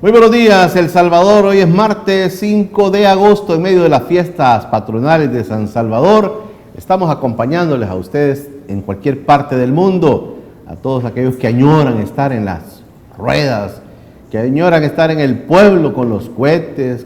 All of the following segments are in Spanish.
Muy buenos días, El Salvador. Hoy es martes 5 de agosto, en medio de las fiestas patronales de San Salvador. Estamos acompañándoles a ustedes en cualquier parte del mundo, a todos aquellos que añoran estar en las ruedas, que añoran estar en el pueblo con los cohetes,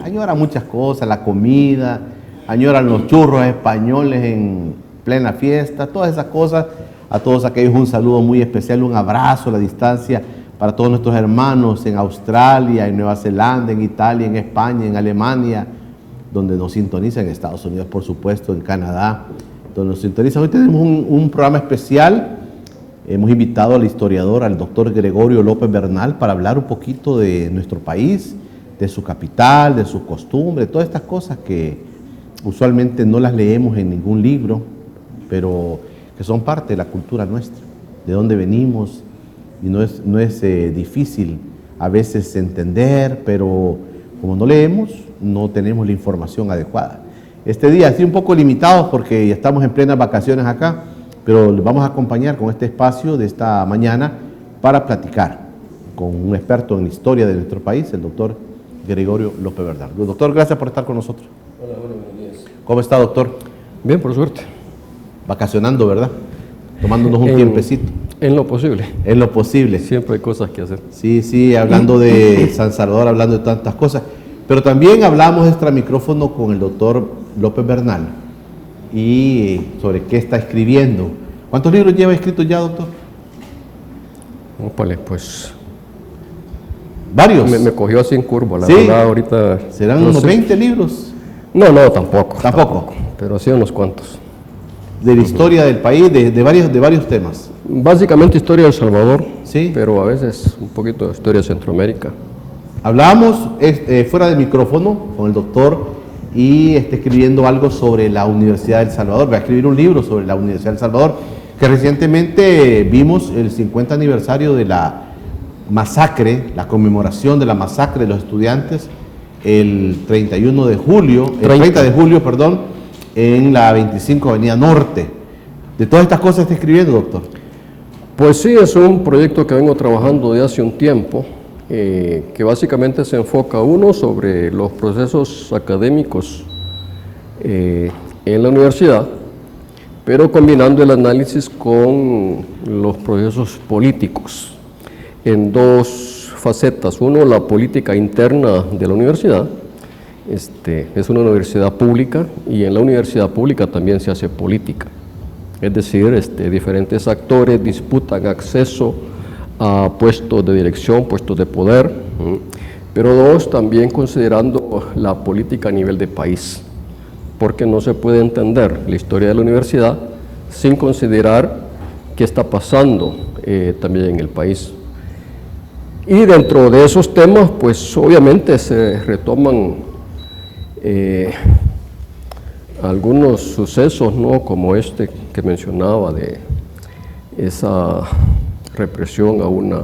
añoran muchas cosas, la comida, añoran los churros españoles en plena fiesta, todas esas cosas. A todos aquellos un saludo muy especial, un abrazo a la distancia para todos nuestros hermanos en Australia, en Nueva Zelanda, en Italia, en España, en Alemania, donde nos sintonizan, en Estados Unidos, por supuesto, en Canadá, donde nos sintonizan. Hoy tenemos un programa especial. Hemos invitado al historiador, al doctor Gregorio López Bernal, para hablar un poquito de nuestro país, de su capital, de sus costumbres, todas estas cosas que usualmente no las leemos en ningún libro, pero que son parte de la cultura nuestra, de dónde venimos. Y no es difícil a veces entender, pero como no leemos, no tenemos la información adecuada. Este día ha sido un poco limitado porque ya estamos en plenas vacaciones acá, pero les vamos a acompañar con este espacio de esta mañana para platicar con un experto en historia de nuestro país, el doctor Gregorio López Bernal. Doctor, gracias por estar con nosotros. Hola, buenos días. ¿Cómo está, doctor? Bien, por suerte. Vacacionando, ¿verdad? Tomándonos un tiempecito. En lo posible. En lo posible. Siempre hay cosas que hacer. Sí, hablando de San Salvador, hablando de tantas cosas. Pero también hablamos extra micrófono con el doctor López Bernal y sobre qué está escribiendo. ¿Cuántos libros lleva escritos ya, doctor? Ópale, pues... ¿Varios? Me cogió así en curva, la ¿Sí? verdad, ahorita... ¿Serán no unos sé. 20 libros? No, tampoco. ¿Tampoco? Pero sí unos cuantos. De la historia del país, de varios temas. Básicamente historia de El Salvador, Sí. pero a veces un poquito de historia de Centroamérica. Hablábamos fuera de micrófono con el doctor y está escribiendo algo sobre la Universidad de El Salvador. Va a escribir un libro sobre la Universidad de El Salvador, que recientemente vimos el 50 aniversario de la masacre, la conmemoración de la masacre de los estudiantes, el 30 de julio, en la 25 Avenida Norte. De todas estas cosas está escribiendo, doctor. Pues sí, es un proyecto que vengo trabajando de hace un tiempo, que básicamente se enfoca uno sobre los procesos académicos en la universidad, pero combinando el análisis con los procesos políticos en dos facetas. Uno, la política interna de la universidad. Es una universidad pública y en la universidad pública también se hace política. Es decir, diferentes actores disputan acceso a puestos de dirección, puestos de poder, pero dos, también considerando la política a nivel de país, porque no se puede entender la historia de la universidad sin considerar qué está pasando también en el país. Y dentro de esos temas, pues obviamente se retoman algunos sucesos, ¿no?, como este que mencionaba, de esa represión a una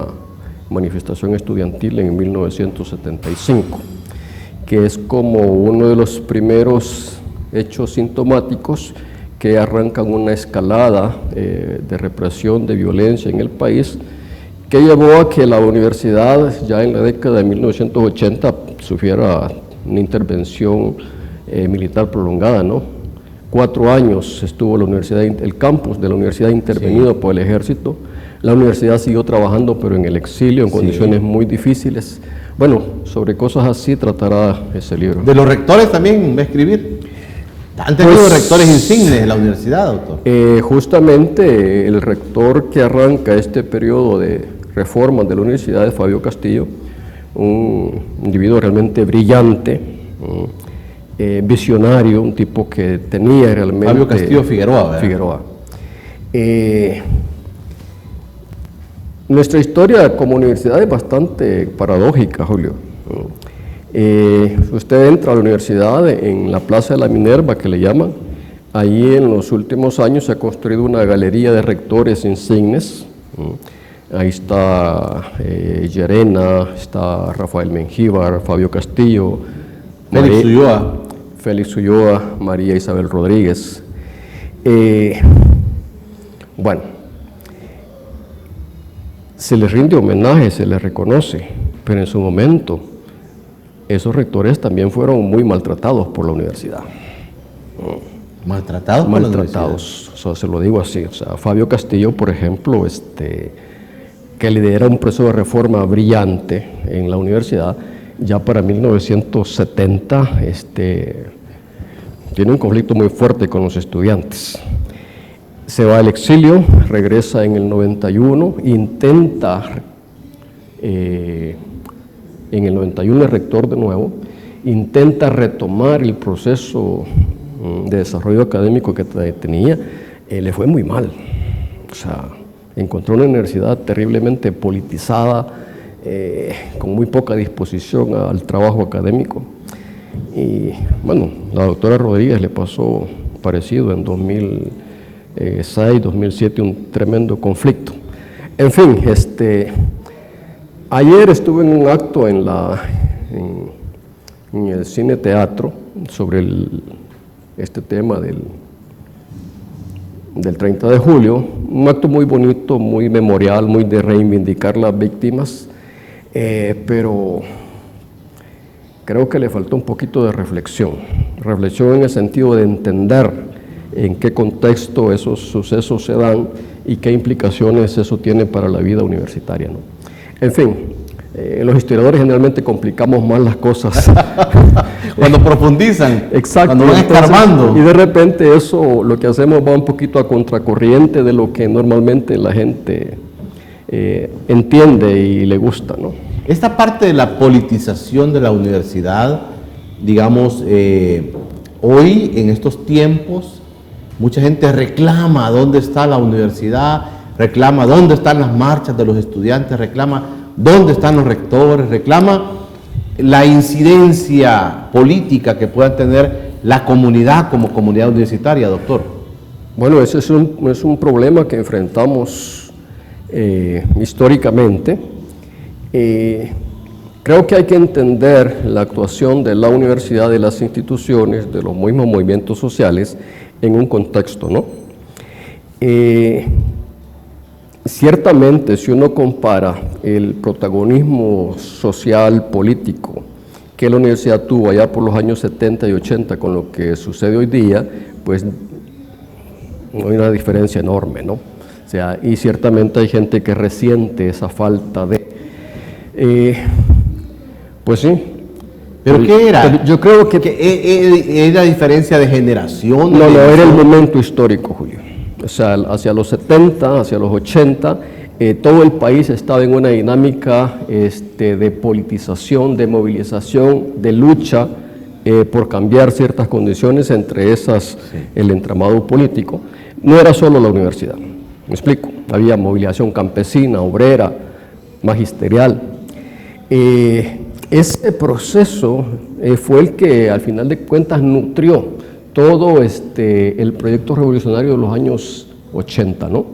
manifestación estudiantil en 1975, que es como uno de los primeros hechos sintomáticos que arrancan una escalada de represión, de violencia en el país, que llevó a que la universidad ya en la década de 1980 sufriera una intervención militar prolongada, ¿no? 4 años estuvo la universidad, el campus de la universidad intervenido por el ejército. La universidad siguió trabajando, pero en el exilio, en condiciones muy difíciles. Bueno, sobre cosas así tratará ese libro. ¿De los rectores también va a escribir? ¿Han tenido rectores insignes en la universidad, doctor? Justamente el rector que arranca este periodo de reformas de la universidad es Fabio Castillo, un individuo realmente brillante, visionario, un tipo que tenía realmente... Fabio Castillo Figueroa, ¿verdad? Figueroa. Nuestra historia como universidad es bastante paradójica, Julio. Usted entra a la universidad en la Plaza de la Minerva, que le llaman. Ahí en los últimos años se ha construido una galería de rectores insignes. Ahí está Llerena, está Rafael Mengíbar, Fabio Castillo, Félix Ulloa, María Isabel Rodríguez. Bueno, se les rinde homenaje, se les reconoce, pero en su momento esos rectores también fueron muy maltratados por la universidad. ¿Maltratados por la universidad? Maltratados, o sea, se lo digo así. O sea, Fabio Castillo, por ejemplo, que lidera un proceso de reforma brillante en la universidad, ya para 1970 tiene un conflicto muy fuerte con los estudiantes. Se va al exilio, regresa en el 91, intenta, en el 91 es rector de nuevo, intenta retomar el proceso de desarrollo académico que tenía, le fue muy mal. O sea, encontró una universidad terriblemente politizada, con muy poca disposición al trabajo académico. Y bueno, la doctora Rodríguez le pasó parecido en 2006, 2007, un tremendo conflicto. En fin, ayer estuve en un acto en el Cine Teatro sobre este tema del 30 de julio, un acto muy bonito, muy memorial, muy de reivindicar las víctimas, pero creo que le faltó un poquito de reflexión en el sentido de entender en qué contexto esos sucesos se dan y qué implicaciones eso tiene para la vida universitaria, ¿no? En fin, los historiadores generalmente complicamos más las cosas. Cuando profundizan, exacto, cuando van escarbando. Y de repente eso, lo que hacemos va un poquito a contracorriente de lo que normalmente la gente entiende y le gusta, ¿no? Esta parte de la politización de la universidad, digamos, hoy en estos tiempos, mucha gente reclama dónde está la universidad, reclama dónde están las marchas de los estudiantes, reclama dónde están los rectores, reclama la incidencia política que pueda tener la comunidad como comunidad universitaria, doctor. Bueno, ese es un problema que enfrentamos históricamente. Creo que hay que entender la actuación de la universidad, de las instituciones, de los mismos movimientos sociales en un contexto, ¿no? Ciertamente, si uno compara el protagonismo social, político, que la universidad tuvo allá por los años 70 y 80 con lo que sucede hoy día, pues hay una diferencia enorme, ¿no? O sea, y ciertamente hay gente que resiente esa falta de... pues sí. ¿Pero qué era? Pero yo creo que... ¿Era diferencia de generación? No, era el momento histórico, Julio. O sea, hacia los 70, hacia los 80, todo el país estaba en una dinámica de politización, de movilización, de lucha por cambiar ciertas condiciones, entre esas el entramado político. No era solo la universidad, me explico, había movilización campesina, obrera, magisterial. Ese proceso fue el que al final de cuentas nutrió todo el proyecto revolucionario de los años 80, ¿no?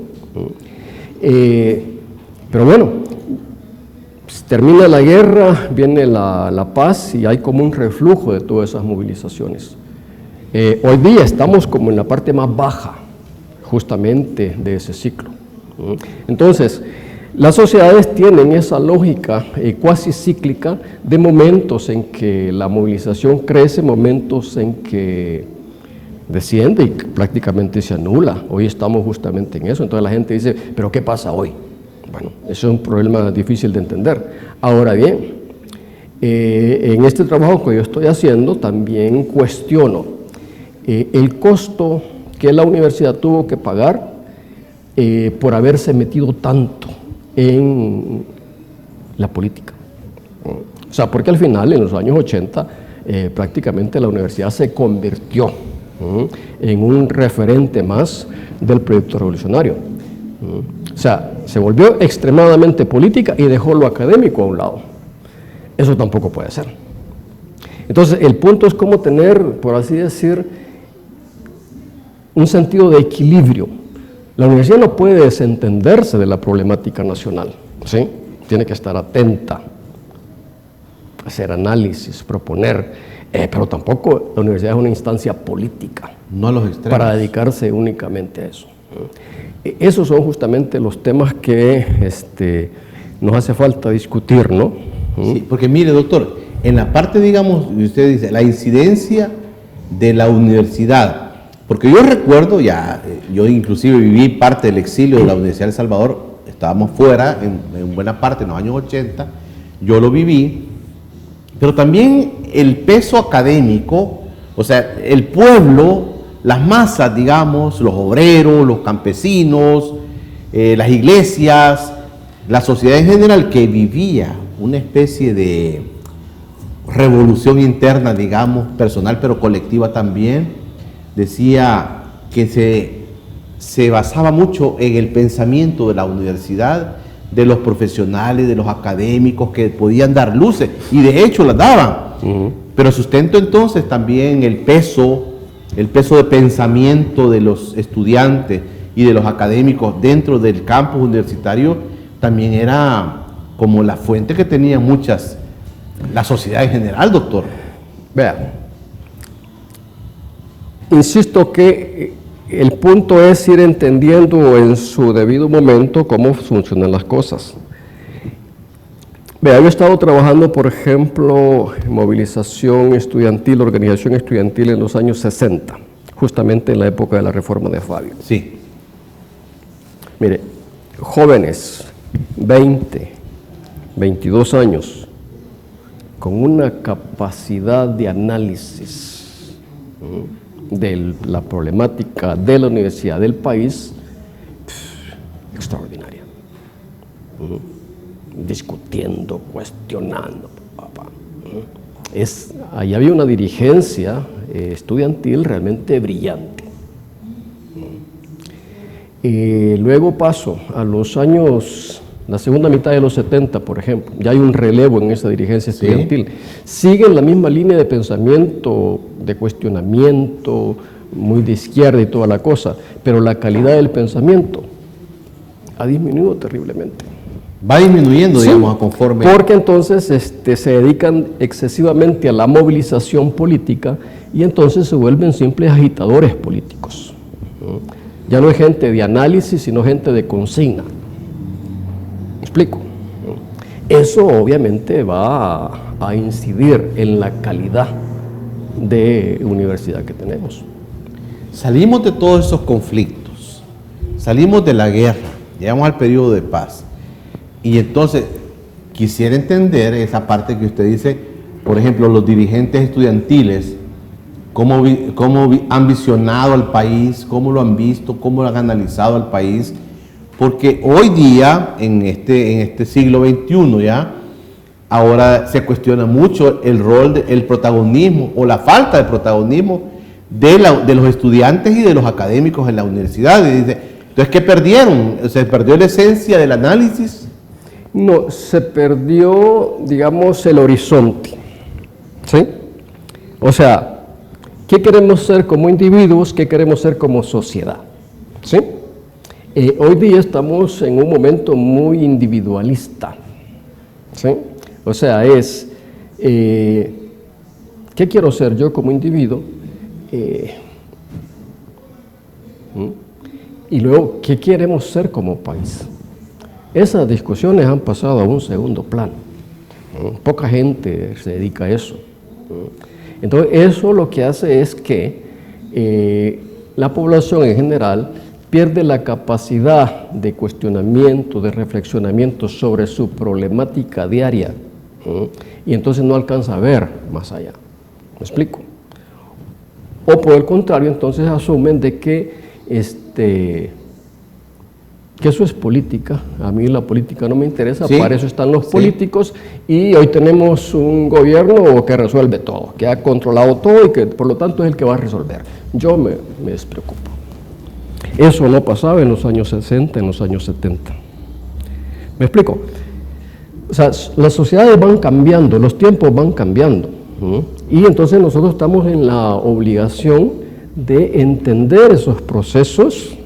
Pero bueno, pues, termina la guerra, viene la paz y hay como un reflujo de todas esas movilizaciones. Hoy día estamos como en la parte más baja, justamente, de ese ciclo. Entonces, las sociedades tienen esa lógica cuasi cíclica de momentos en que la movilización crece, momentos en que desciende y prácticamente se anula. Hoy estamos justamente en eso. Entonces la gente dice, ¿pero qué pasa hoy? Bueno, eso es un problema difícil de entender. Ahora bien, en este trabajo que yo estoy haciendo también cuestiono el costo que la universidad tuvo que pagar por haberse metido tanto en la política. O sea, porque al final, en los años 80, prácticamente la universidad se convirtió en un referente más del proyecto revolucionario. O sea, se volvió extremadamente política y dejó lo académico a un lado. Eso tampoco puede ser. Entonces, el punto es cómo tener, por así decir, un sentido de equilibrio. La universidad no puede desentenderse de la problemática nacional, ¿sí? Tiene que estar atenta, hacer análisis, proponer, pero tampoco la universidad es una instancia política, no a los extremos, para dedicarse únicamente a eso. Esos son justamente los temas que nos hace falta discutir, ¿no? Sí, porque mire, doctor, en la parte, digamos, usted dice, la incidencia de la universidad, porque yo recuerdo ya, yo inclusive viví parte del exilio de la Universidad de El Salvador, estábamos fuera en buena parte en los años 80, yo lo viví, pero también el peso académico, o sea, el pueblo, las masas, digamos, los obreros, los campesinos, las iglesias, la sociedad en general que vivía una especie de revolución interna, digamos, personal pero colectiva también, decía que se basaba mucho en el pensamiento de la universidad, de los profesionales, de los académicos que podían dar luces, y de hecho las daban. Pero sustento entonces también el peso de pensamiento de los estudiantes y de los académicos dentro del campus universitario también era como la fuente que tenía la sociedad en general, doctor. Vean, insisto que el punto es ir entendiendo en su debido momento cómo funcionan las cosas. Vea, yo he estado trabajando, por ejemplo, en movilización estudiantil, organización estudiantil en los años 60, justamente en la época de la reforma de Fabio. Sí. Mire, jóvenes, 20, 22 años, con una capacidad de análisis de la problemática de la universidad del país extraordinaria. Discutiendo, cuestionando. Ahí había una dirigencia estudiantil realmente brillante. Luego paso a los años, la segunda mitad de los 70, por ejemplo, ya hay un relevo en esa dirigencia estudiantil. ¿Sí? Siguen la misma línea de pensamiento, de cuestionamiento, muy de izquierda y toda la cosa, pero la calidad del pensamiento ha disminuido terriblemente. Va disminuyendo, sí, digamos, conforme... Porque entonces se dedican excesivamente a la movilización política y entonces se vuelven simples agitadores políticos. Ya no es gente de análisis, sino gente de consigna. ¿Me explico? Eso obviamente va a incidir en la calidad de universidad que tenemos. Salimos de todos esos conflictos, salimos de la guerra, llegamos al periodo de paz. Y entonces, quisiera entender esa parte que usted dice, por ejemplo, los dirigentes estudiantiles, cómo han visionado al país, cómo lo han visto, cómo lo han analizado al país, porque hoy día, en este siglo XXI ya, ahora se cuestiona mucho el rol, el protagonismo o la falta de protagonismo de los estudiantes y de los académicos en la universidad. Y dice, entonces, ¿qué perdieron? ¿Se perdió la esencia del análisis? No, se perdió, digamos, el horizonte, ¿sí? O sea, ¿qué queremos ser como individuos? ¿Qué queremos ser como sociedad? ¿Sí? Hoy día estamos en un momento muy individualista, ¿sí? O sea, ¿qué quiero ser yo como individuo? Y luego, ¿qué queremos ser como país? Esas discusiones han pasado a un segundo plano. Poca gente se dedica a eso. Entonces, eso lo que hace es que la población en general pierde la capacidad de cuestionamiento, de reflexionamiento sobre su problemática diaria, y entonces no alcanza a ver más allá. ¿Me explico? O por el contrario, entonces asumen de que eso es política. A mí la política no me interesa, sí, para eso están los políticos, y hoy tenemos un gobierno que resuelve todo, que ha controlado todo y que por lo tanto es el que va a resolver. Yo me despreocupo. Eso no pasaba en los años 60, en los años 70. ¿Me explico? O sea, las sociedades van cambiando, los tiempos van cambiando, y entonces nosotros estamos en la obligación de entender esos procesos,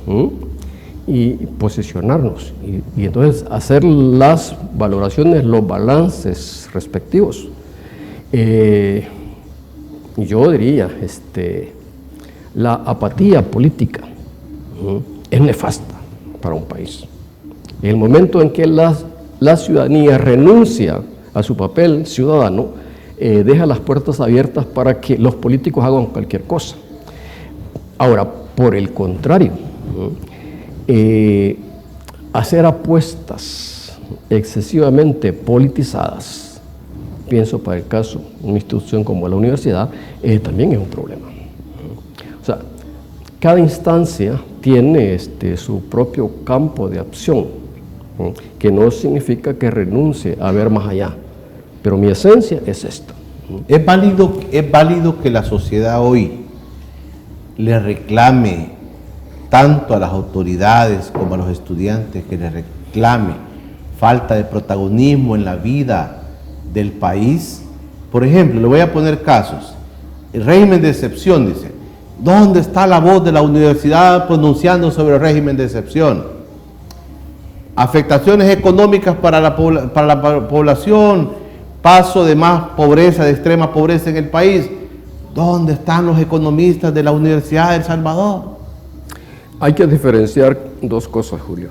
y posicionarnos, y entonces hacer las valoraciones, los balances respectivos. Yo diría, la apatía política es nefasta para un país. En el momento en que la ciudadanía renuncia a su papel ciudadano, deja las puertas abiertas para que los políticos hagan cualquier cosa. Ahora, por el contrario, hacer apuestas excesivamente politizadas, pienso para el caso de una institución como la universidad, también es un problema. O sea, cada instancia tiene su propio campo de acción, que no significa que renuncie a ver más allá, pero mi esencia es esta. ¿Es válido que la sociedad hoy le reclame tanto a las autoridades como a los estudiantes, que le reclame falta de protagonismo en la vida del país? Por ejemplo, le voy a poner casos. El régimen de excepción, dice. ¿Dónde está la voz de la universidad pronunciando sobre el régimen de excepción? Afectaciones económicas para la población, paso de más pobreza, de extrema pobreza en el país. ¿Dónde están los economistas de la Universidad de El Salvador? Hay que diferenciar dos cosas, Julio.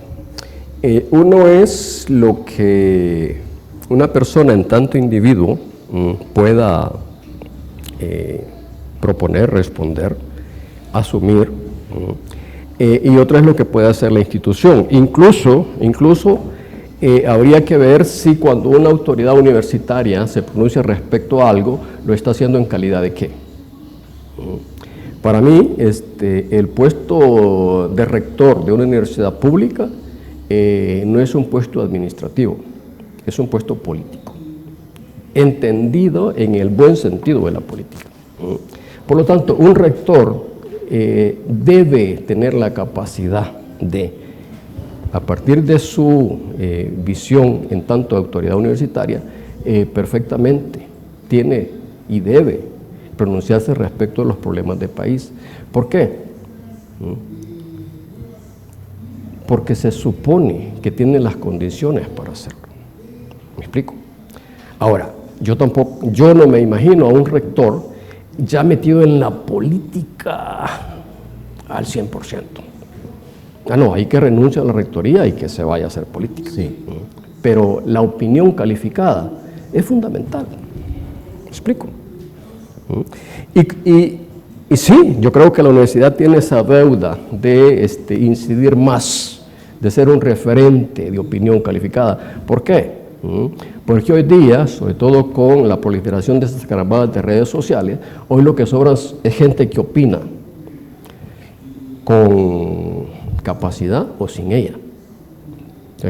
Uno es lo que una persona en tanto individuo pueda proponer, responder, asumir, y otra es lo que puede hacer la institución. Incluso habría que ver si cuando una autoridad universitaria se pronuncia respecto a algo, lo está haciendo en calidad de qué. Para mí, el puesto de rector de una universidad pública no es un puesto administrativo, es un puesto político, entendido en el buen sentido de la política. Por lo tanto, un rector debe tener la capacidad de, a partir de su visión en tanto autoridad universitaria, perfectamente tiene y debe pronunciarse respecto a los problemas del país. ¿Por qué? Porque se supone que tiene las condiciones para hacerlo. ¿Me explico? Ahora, yo no me imagino a un rector ya metido en la política al 100%. No, hay que renunciar a la rectoría y que se vaya a hacer política. Sí. Pero la opinión calificada es fundamental. ¿Me explico? Y sí, yo creo que la universidad tiene esa deuda de incidir más, de ser un referente de opinión calificada. ¿Por qué? Porque hoy día, sobre todo con la proliferación de estas caravanas de redes sociales, hoy lo que sobra es gente que opina con capacidad o sin ella. ¿Sí?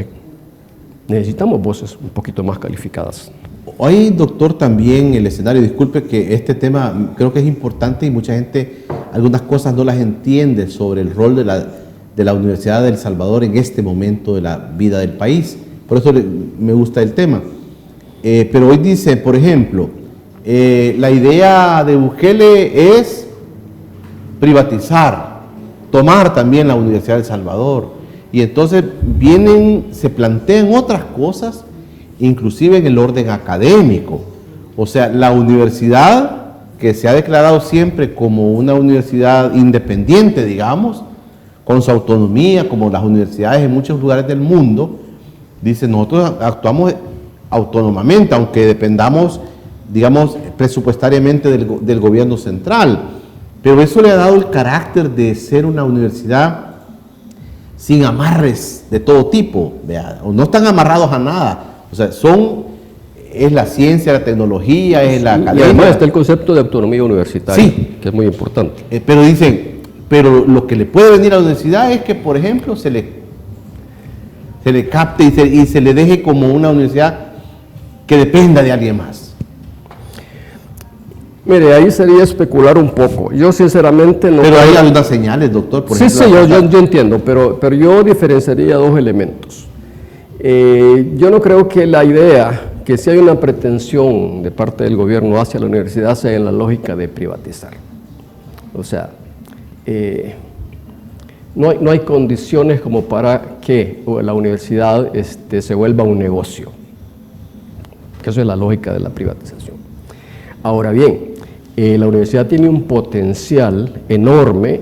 Necesitamos voces un poquito más calificadas. Hoy, doctor, también el escenario, disculpe que este tema creo que es importante y mucha gente, algunas cosas no las entiende sobre el rol de la Universidad de El Salvador en este momento de la vida del país. Por eso me gusta el tema. Pero hoy dice, por ejemplo, la idea de Bukele es privatizar, tomar también la Universidad de El Salvador. Y entonces se plantean otras cosas, inclusive en el orden académico. O sea, la universidad, que se ha declarado siempre como una universidad independiente, digamos, con su autonomía, como las universidades en muchos lugares del mundo, dice, nosotros actuamos autónomamente, aunque dependamos, digamos, presupuestariamente del gobierno central. Pero eso le ha dado el carácter de ser una universidad sin amarres de todo tipo, ¿vea? O no están amarrados a nada. O sea, es la ciencia, la tecnología, es la academia. Y además está el concepto de autonomía universitaria, sí, que es muy importante. Pero dicen, lo que le puede venir a la universidad es que, por ejemplo, se le capte y se le deje como una universidad que dependa de alguien más. Mire, ahí sería especular un poco. Yo sinceramente no... Pero hay algunas señales, doctor. Por ejemplo, yo entiendo, pero yo diferenciaría dos elementos. Yo no creo que la idea, que si hay una pretensión de parte del gobierno hacia la universidad, sea en la lógica de privatizar. O sea, no hay condiciones como para que la universidad se vuelva un negocio. Que eso es la lógica de la privatización. Ahora bien, la universidad tiene un potencial enorme,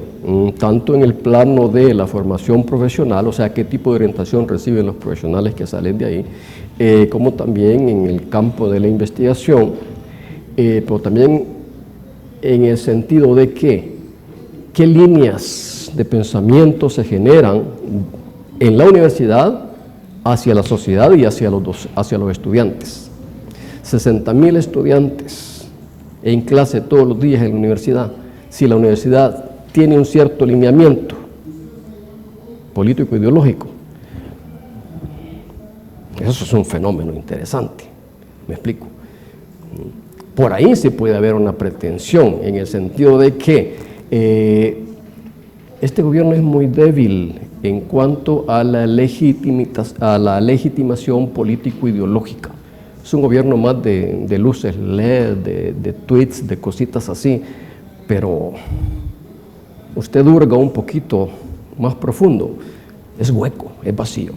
tanto en el plano de la formación profesional, o sea, qué tipo de orientación reciben los profesionales que salen de ahí, como también en el campo de la investigación, pero también en el sentido de que qué líneas de pensamiento se generan en la universidad hacia la sociedad y hacia los estudiantes. 60,000 estudiantes en clase todos los días en la universidad. Si la universidad tiene un cierto lineamiento político-ideológico, eso es un fenómeno interesante, ¿me explico? Por ahí se puede haber una pretensión en el sentido de que este gobierno es muy débil en cuanto a la legitimación político-ideológica. Es un gobierno más de luces LED, de tweets, de cositas así, pero usted hurga un poquito más profundo, es hueco, es vacío.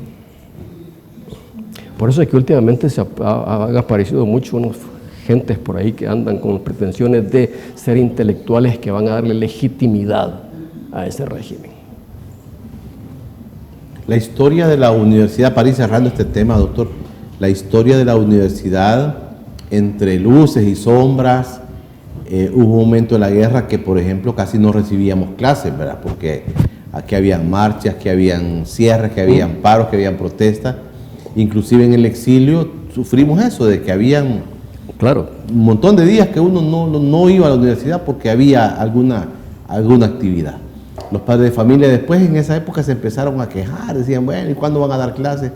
Por eso es que últimamente han aparecido mucho unos gentes por ahí que andan con pretensiones de ser intelectuales que van a darle legitimidad a ese régimen. La historia de la universidad, para ir cerrando este tema, doctor, la historia de la universidad entre luces y sombras, hubo un momento de la guerra que, por ejemplo, casi no recibíamos clases, ¿verdad? Porque aquí habían marchas, que habían cierres, que habían paros, que habían protestas. Inclusive en el exilio sufrimos eso, de que habían un montón de días que uno no iba a la universidad porque había alguna actividad. Los padres de familia después en esa época se empezaron a quejar, decían, bueno, ¿y cuándo van a dar clases?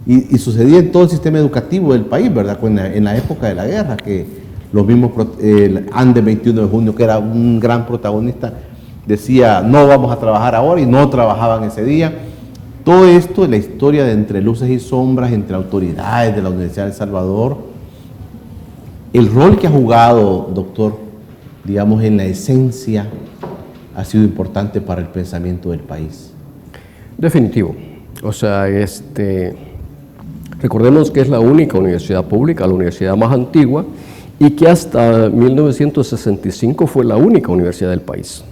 Y sucedía en todo el sistema educativo del país, ¿verdad? En la época de la guerra, que los mismos, Andes 21 de junio, que era un gran protagonista, decía, no vamos a trabajar ahora, y no trabajaban ese día. Todo esto es la historia de entre luces y sombras, entre autoridades de la Universidad de El Salvador. El rol que ha jugado, doctor, digamos, en la esencia, ha sido importante para el pensamiento del país. Definitivo. O sea, recordemos que es la única universidad pública, la universidad más antigua, y que hasta 1965 fue la única universidad del país.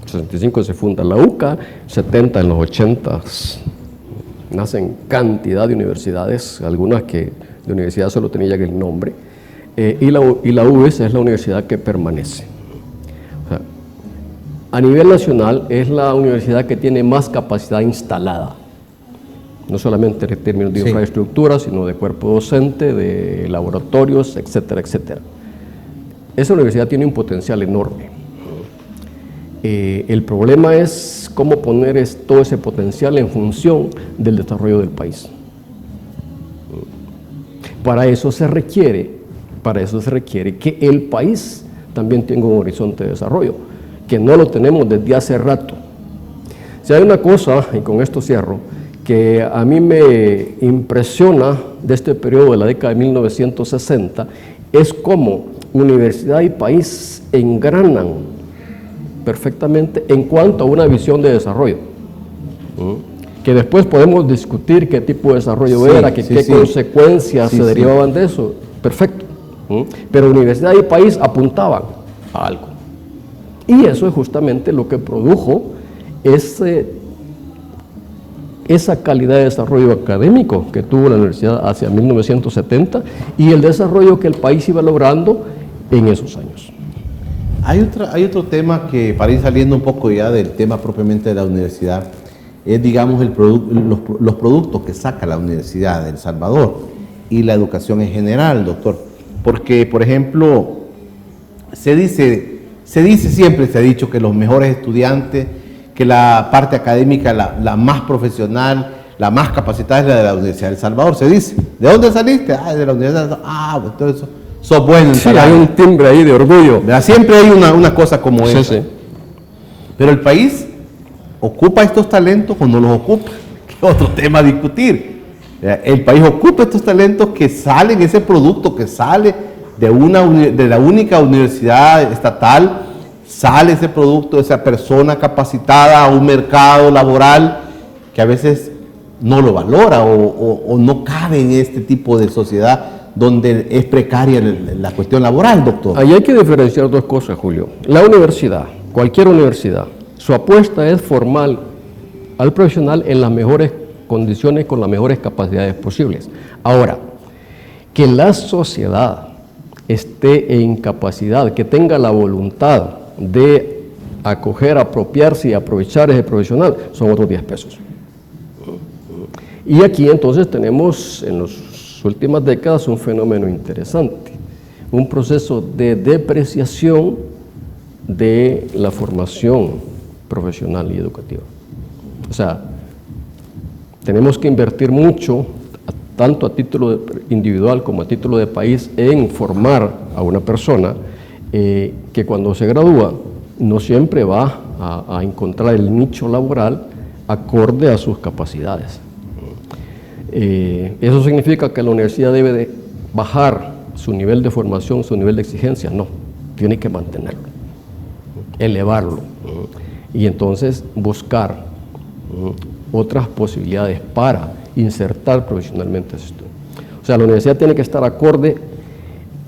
En 65 se funda la UCA, 70 en los 80 nacen cantidad de universidades, algunas que de universidad solo tenían el nombre, y la UES es la universidad que permanece. O sea, a nivel nacional es la universidad que tiene más capacidad instalada, no solamente en términos de infraestructura, sino de cuerpo docente, de laboratorios, etcétera, etcétera. Esa universidad tiene un potencial enorme. El problema es cómo poner todo ese potencial en función del desarrollo del país. Para eso se requiere que el país también tenga un horizonte de desarrollo, que no lo tenemos desde hace rato. Si hay una cosa, y con esto cierro, que a mí me impresiona de este periodo de la década de 1960, es cómo universidad y país engranan perfectamente en cuanto a una visión de desarrollo, que después podemos discutir qué tipo de desarrollo era, qué consecuencias se derivaban de eso, perfecto, pero universidad y país apuntaban a algo, y eso es justamente lo que produjo esa calidad de desarrollo académico que tuvo la universidad hacia 1970 y el desarrollo que el país iba logrando en esos años. Hay otro tema que, para ir saliendo un poco ya del tema propiamente de la universidad, es, digamos, los productos que saca la Universidad de El Salvador y la educación en general, doctor. Porque, por ejemplo, se ha dicho que los mejores estudiantes, que la parte académica, la más profesional, la más capacitada es la de la Universidad de El Salvador, se dice. ¿De dónde saliste? De la Universidad de El Salvador. Pues todo eso. Sos bueno. Sí, hay un timbre ahí de orgullo. Siempre hay una cosa como esa. Sí. Pero el país ocupa estos talentos o no los ocupa. ¿Qué otro tema a discutir? El país ocupa estos talentos que salen, ese producto que sale de la única universidad estatal, sale ese producto, esa persona capacitada a un mercado laboral que a veces no lo valora o no cabe en este tipo de sociedad donde es precaria la cuestión laboral, doctor. Ahí hay que diferenciar dos cosas, Julio. La universidad, cualquier universidad, su apuesta es formar al profesional en las mejores condiciones con las mejores capacidades posibles. Ahora, que la sociedad esté en capacidad, que tenga la voluntad de acoger, apropiarse y aprovechar ese profesional, son otros 10 pesos. Y aquí entonces tenemos en las últimas décadas un fenómeno interesante, un proceso de depreciación de la formación profesional y educativa. O sea, tenemos que invertir mucho, tanto a título individual como a título de país, en formar a una persona que cuando se gradúa no siempre va a encontrar el nicho laboral acorde a sus capacidades. ¿Eso significa que la universidad debe de bajar su nivel de formación, su nivel de exigencia? No, tiene que mantenerlo, elevarlo y entonces buscar otras posibilidades para insertar profesionalmente a ese estudio. O sea, la universidad tiene que estar acorde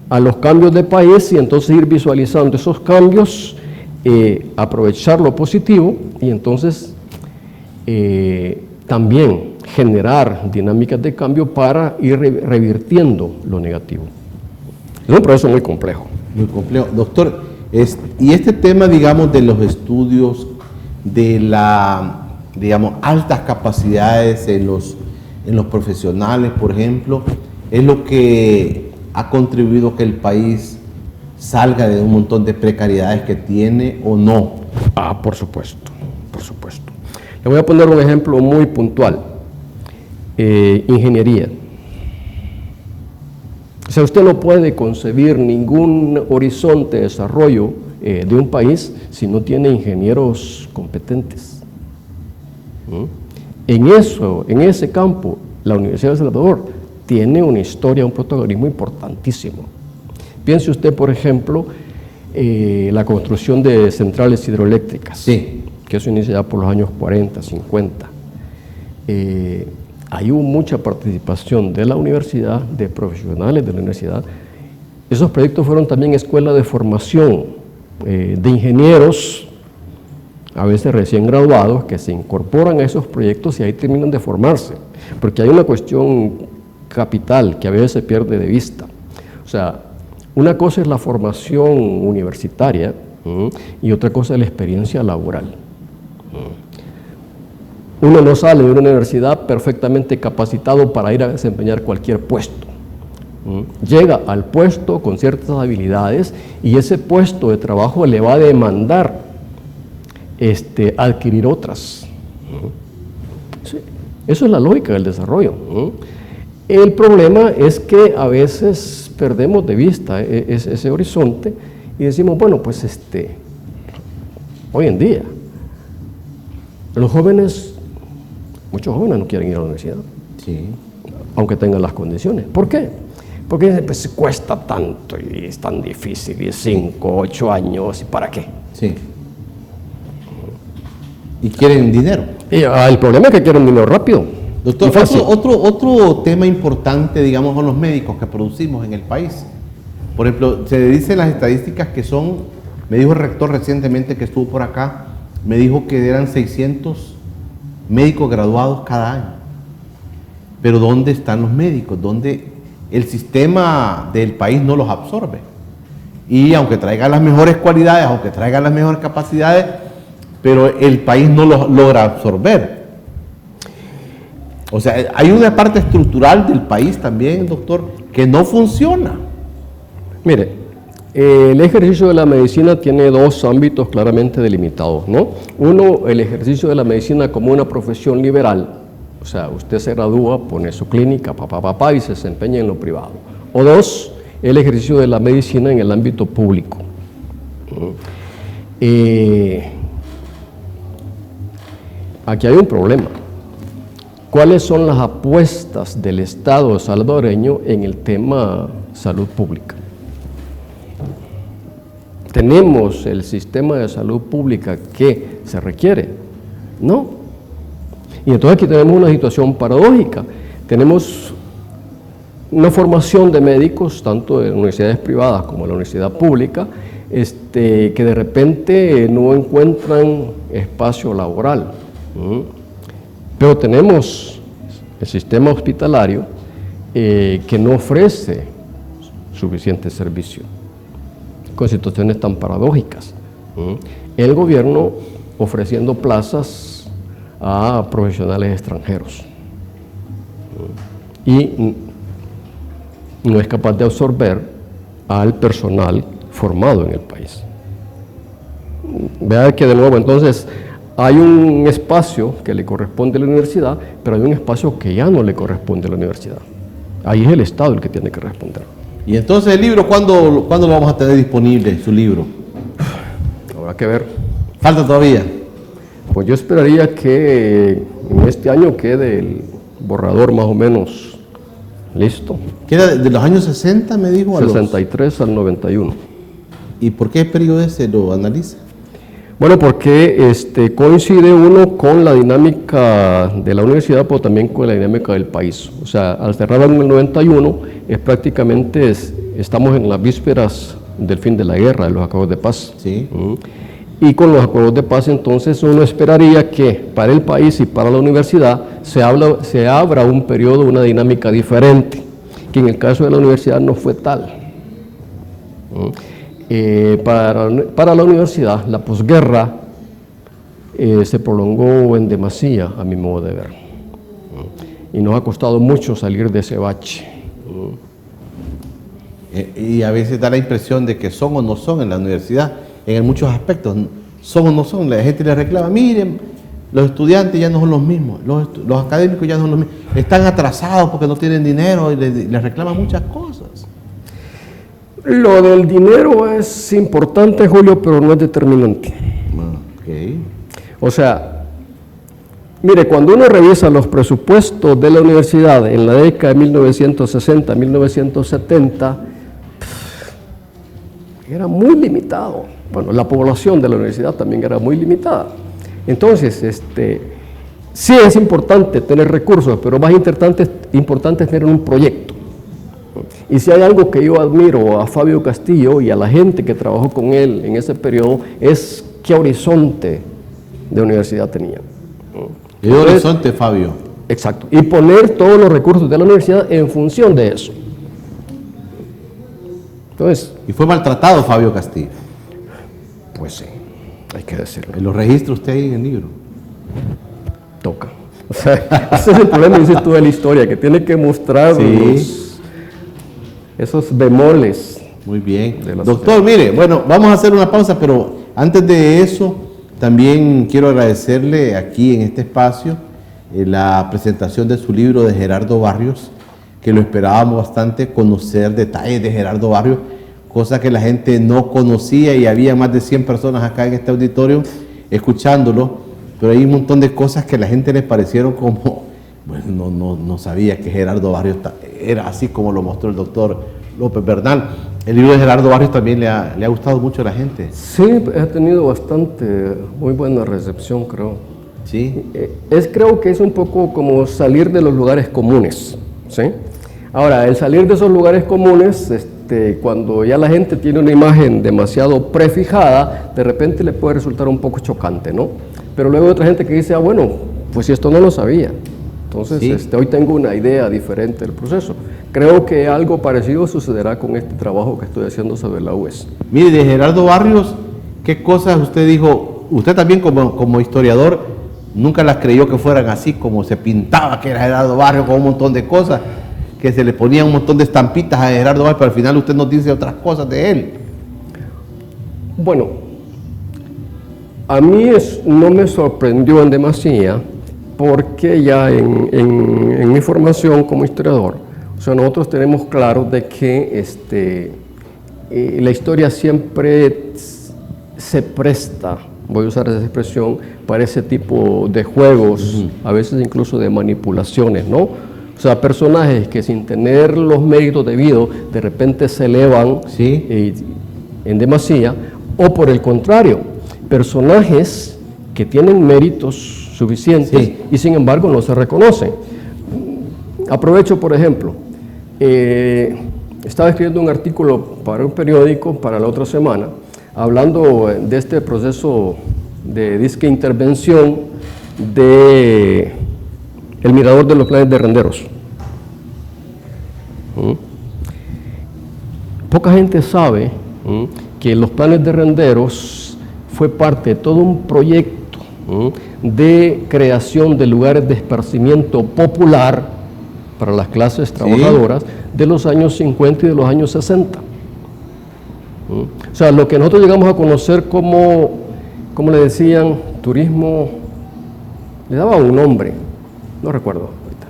a los cambios de país y entonces ir visualizando esos cambios, aprovechar lo positivo y entonces también generar dinámicas de cambio para ir revirtiendo lo negativo. Es un proceso muy complejo. Muy complejo. Doctor, y este tema, digamos, de los estudios, de la, digamos, altas capacidades en los profesionales, por ejemplo, es lo que ha contribuido a que el país salga de un montón de precariedades que tiene o no. Ah, por supuesto, por supuesto. Le voy a poner un ejemplo muy puntual. Ingeniería. O sea, usted no puede concebir ningún horizonte de desarrollo de un país si no tiene ingenieros competentes. En ese campo, la Universidad de El Salvador tiene una historia, un protagonismo importantísimo. Piense usted, por ejemplo, la construcción de centrales hidroeléctricas, sí, que eso inicia ya por los años 40, 50. Hay mucha participación de la universidad, de profesionales de la universidad. Esos proyectos fueron también escuelas de formación de ingenieros, a veces recién graduados, que se incorporan a esos proyectos y ahí terminan de formarse, porque hay una cuestión capital que a veces se pierde de vista. O sea, una cosa es la formación universitaria y otra cosa es la experiencia laboral. Uno no sale de una universidad perfectamente capacitado para ir a desempeñar cualquier puesto. Llega al puesto con ciertas habilidades y ese puesto de trabajo le va a demandar adquirir otras. Sí, eso es la lógica del desarrollo. El problema es que a veces perdemos de vista ese horizonte y decimos, bueno, pues hoy en día los jóvenes, muchos jóvenes no quieren ir a la universidad, sí, aunque tengan las condiciones. ¿Por qué? Porque pues, cuesta tanto y es tan difícil, y 5, 8 años, ¿y para qué? Sí. Y quieren dinero. Y, el problema es que quieren dinero rápido. Doctor, otro tema importante, digamos, son los médicos que producimos en el país. Por ejemplo, se dicen las estadísticas que son, me dijo el rector recientemente que estuvo por acá, me dijo que eran 600 médicos graduados cada año. Pero ¿dónde están los médicos? ¿Dónde el sistema del país no los absorbe? Y aunque traigan las mejores cualidades, aunque traigan las mejores capacidades, pero el país no los logra absorber. O sea, hay una parte estructural del país también, doctor, que no funciona. Mire, el ejercicio de la medicina tiene dos ámbitos claramente delimitados, ¿no? Uno, el ejercicio de la medicina como una profesión liberal, o sea, usted se gradúa, pone su clínica, y se desempeña en lo privado. O dos, el ejercicio de la medicina en el ámbito público. Aquí hay un problema. ¿Cuáles son las apuestas del Estado salvadoreño en el tema salud pública? ¿Tenemos el sistema de salud pública que se requiere? No. Y entonces aquí tenemos una situación paradójica. Tenemos una formación de médicos, tanto de universidades privadas como de la universidad pública, que de repente no encuentran espacio laboral. Pero tenemos el sistema hospitalario que no ofrece suficiente servicio, con situaciones tan paradójicas. El gobierno ofreciendo plazas a profesionales extranjeros y no es capaz de absorber al personal formado en el país. Vea que de nuevo entonces hay un espacio que le corresponde a la universidad, pero hay un espacio que ya no le corresponde a la universidad. Ahí es el Estado el que tiene que responder. Y entonces el libro, ¿cuándo lo vamos a tener disponible, su libro? Habrá que ver. ¿Falta todavía? Pues yo esperaría que en este año quede el borrador más o menos listo. ¿Queda de los años 60, me dijo? 63 al 91. ¿Y por qué periodo ese lo analiza? Bueno, porque coincide uno con la dinámica de la universidad, pero también con la dinámica del país. O sea, al cerrar en el 91, estamos en las vísperas del fin de la guerra, de los acuerdos de paz. Sí. Y con los acuerdos de paz, entonces, uno esperaría que para el país y para la universidad se abra un periodo, una dinámica diferente, que en el caso de la universidad no fue tal. Para la universidad, la posguerra se prolongó en demasía, a mi modo de ver, y nos ha costado mucho salir de ese bache. Y a veces da la impresión de que son o no son en la universidad, en muchos aspectos, son o no son. La gente le reclama, miren, los estudiantes ya no son los mismos, los académicos ya no son los mismos, están atrasados porque no tienen dinero y les reclaman muchas cosas. Lo del dinero es importante, Julio, pero no es determinante. Okay. O sea, mire, cuando uno revisa los presupuestos de la universidad en la década de 1960, 1970, era muy limitado. Bueno, la población de la universidad también era muy limitada. Entonces, sí es importante tener recursos, pero más importante es tener un proyecto. Y si hay algo que yo admiro a Fabio Castillo y a la gente que trabajó con él en ese periodo, es qué horizonte de universidad tenía. ¿Qué horizonte, Fabio? Exacto. Y poner todos los recursos de la universidad en función de eso. Entonces, ¿y fue maltratado Fabio Castillo? Pues sí, hay que decirlo. ¿Lo registra usted ahí en el libro? Toca. O sea, ese es el problema, dices tú, de la historia, que tiene que mostrar esos bemoles. Muy bien. Doctor, sociedad. Mire, bueno, vamos a hacer una pausa, pero antes de eso, también quiero agradecerle aquí en este espacio la presentación de su libro de Gerardo Barrios, que lo esperábamos bastante, conocer detalles de Gerardo Barrios, cosa que la gente no conocía, y había más de 100 personas acá en este auditorio escuchándolo, pero hay un montón de cosas que a la gente le parecieron como, bueno, no sabía que Gerardo Barrios era así como lo mostró el doctor López Bernal. El libro de Gerardo Barrios también le ha gustado mucho a la gente. Sí, ha tenido muy buena recepción, creo. Sí. Creo que es un poco como salir de los lugares comunes, ¿sí? Ahora, el salir de esos lugares comunes, cuando ya la gente tiene una imagen demasiado prefijada, de repente le puede resultar un poco chocante, ¿no? Pero luego hay otra gente que dice, bueno, pues si esto no lo sabía. Entonces, sí. Hoy tengo una idea diferente del proceso. Creo que algo parecido sucederá con este trabajo que estoy haciendo sobre la UES. Mire, de Gerardo Barrios, ¿qué cosas usted dijo? Usted también como historiador nunca las creyó que fueran así, como se pintaba que era Gerardo Barrios, con un montón de cosas, que se le ponían un montón de estampitas a Gerardo Barrios, pero al final usted nos dice otras cosas de él. Bueno, a mí no me sorprendió en demasía, porque ya en mi formación como historiador, o sea, nosotros tenemos claro de que la historia siempre se presta, voy a usar esa expresión, para ese tipo de juegos, a veces incluso de manipulaciones, ¿no? O sea, personajes que sin tener los méritos debidos, de repente se elevan en demasía, o por el contrario, personajes que tienen méritos suficientes y sin embargo no se reconocen. Aprovecho, por ejemplo, estaba escribiendo un artículo para un periódico para la otra semana, hablando de este proceso de disque intervención de el mirador de los Planes de Renderos. Poca gente sabe que los Planes de Renderos fue parte de todo un proyecto de creación de lugares de esparcimiento popular para las clases trabajadoras de los años 50 y de los años 60. O sea, lo que nosotros llegamos a conocer como le decían, turismo, le daba un nombre, no recuerdo ahorita.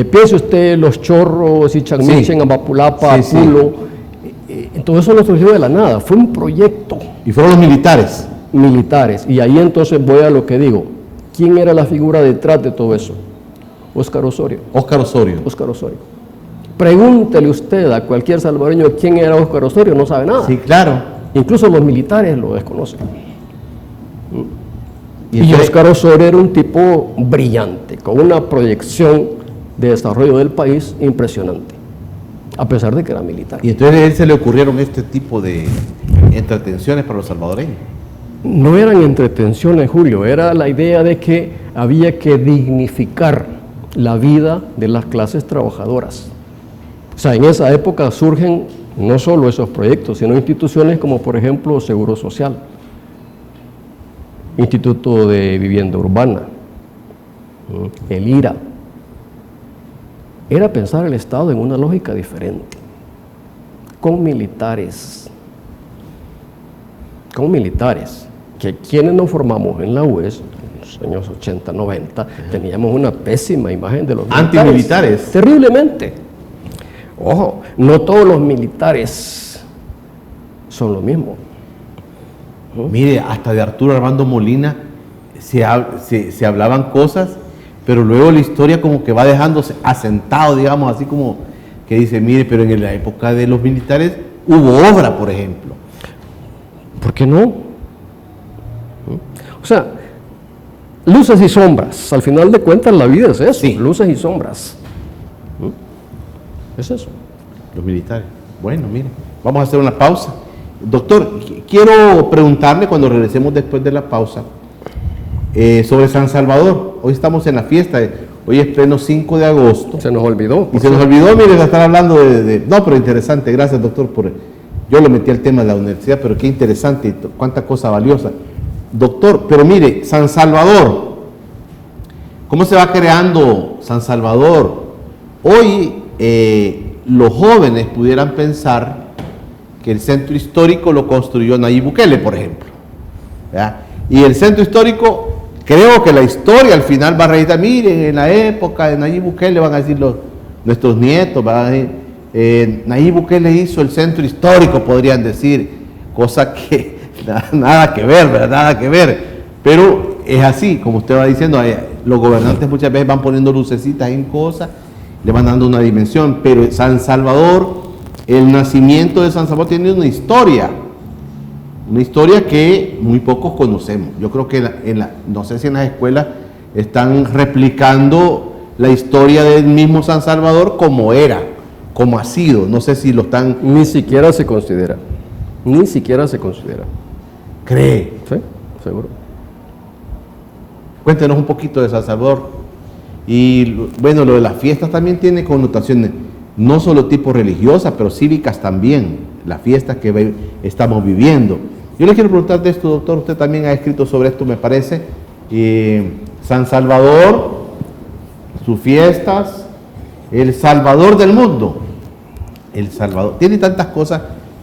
Piense usted Los Chorros, Ichanmichen, Amapulapa, Pulo, todo eso no surgió de la nada, fue un proyecto. Y fueron los militares. Militares, y ahí entonces voy a lo que digo, ¿quién era la figura detrás de todo eso? Óscar Osorio. Óscar Osorio. Óscar Osorio. Pregúntele usted a cualquier salvadoreño quién era Óscar Osorio, no sabe nada. Sí, claro. Incluso los militares lo desconocen. Y Óscar Osorio era un tipo brillante, con una proyección de desarrollo del país impresionante, a pesar de que era militar. Y entonces a él se le ocurrieron este tipo de entretenciones para los salvadoreños. No eran entretenciones, Julio, era la idea de que había que dignificar la vida de las clases trabajadoras. O sea, en esa época surgen no solo esos proyectos, sino instituciones como por ejemplo Seguro Social, Instituto de Vivienda Urbana, el IRA. Era pensar el Estado en una lógica diferente, con militares, que quienes nos formamos en la UES, en los años 80, 90, teníamos una pésima imagen de los militares. Antimilitares. Terriblemente. Ojo, no todos los militares son lo mismo. Mire, hasta de Arturo Armando Molina se hablaban cosas, pero luego la historia como que va dejándose asentado, digamos, así como que dice, mire, pero en la época de los militares hubo obra, por ejemplo. ¿Por qué no? O sea, luces y sombras. Al final de cuentas la vida es eso, luces y sombras. Es eso. Los militares. Bueno, mire, vamos a hacer una pausa. Doctor, quiero preguntarle cuando regresemos después de la pausa sobre San Salvador. Hoy estamos en la fiesta, hoy es pleno 5 de agosto. Se nos olvidó. Y se nos olvidó, mire, de estar hablando No, pero interesante, gracias doctor Yo lo metí al tema de la universidad, pero qué interesante, cuánta cosa valiosa. Doctor, pero mire, San Salvador, ¿cómo se va creando San Salvador? Hoy los jóvenes pudieran pensar que el centro histórico lo construyó Nayib Bukele, por ejemplo. ¿Ya? Y el centro histórico, creo que la historia al final va a registrar, miren, en la época de Nayib Bukele, van a decir nuestros nietos, van a decir, Nayib Bukele hizo el centro histórico, podrían decir, cosa que nada que ver, ¿verdad? Nada que ver. Pero es así, como usted va diciendo, los gobernantes muchas veces van poniendo lucecitas en cosas, le van dando una dimensión, pero San Salvador, el nacimiento de San Salvador tiene una historia que muy pocos conocemos. Yo creo que no sé si en las escuelas están replicando la historia del mismo San Salvador como era, como ha sido. No sé si lo están... Ni siquiera se considera. Ni siquiera se considera. ¿Cree? Sí, seguro. Cuéntenos un poquito de San Salvador. Y bueno, lo de las fiestas también tiene connotaciones, no solo tipo religiosas, pero cívicas también, las fiestas que estamos viviendo. Yo le quiero preguntar de esto, doctor, usted también ha escrito sobre esto, me parece. San Salvador, sus fiestas, el Salvador del mundo. El Salvador. Tiene tantas cosas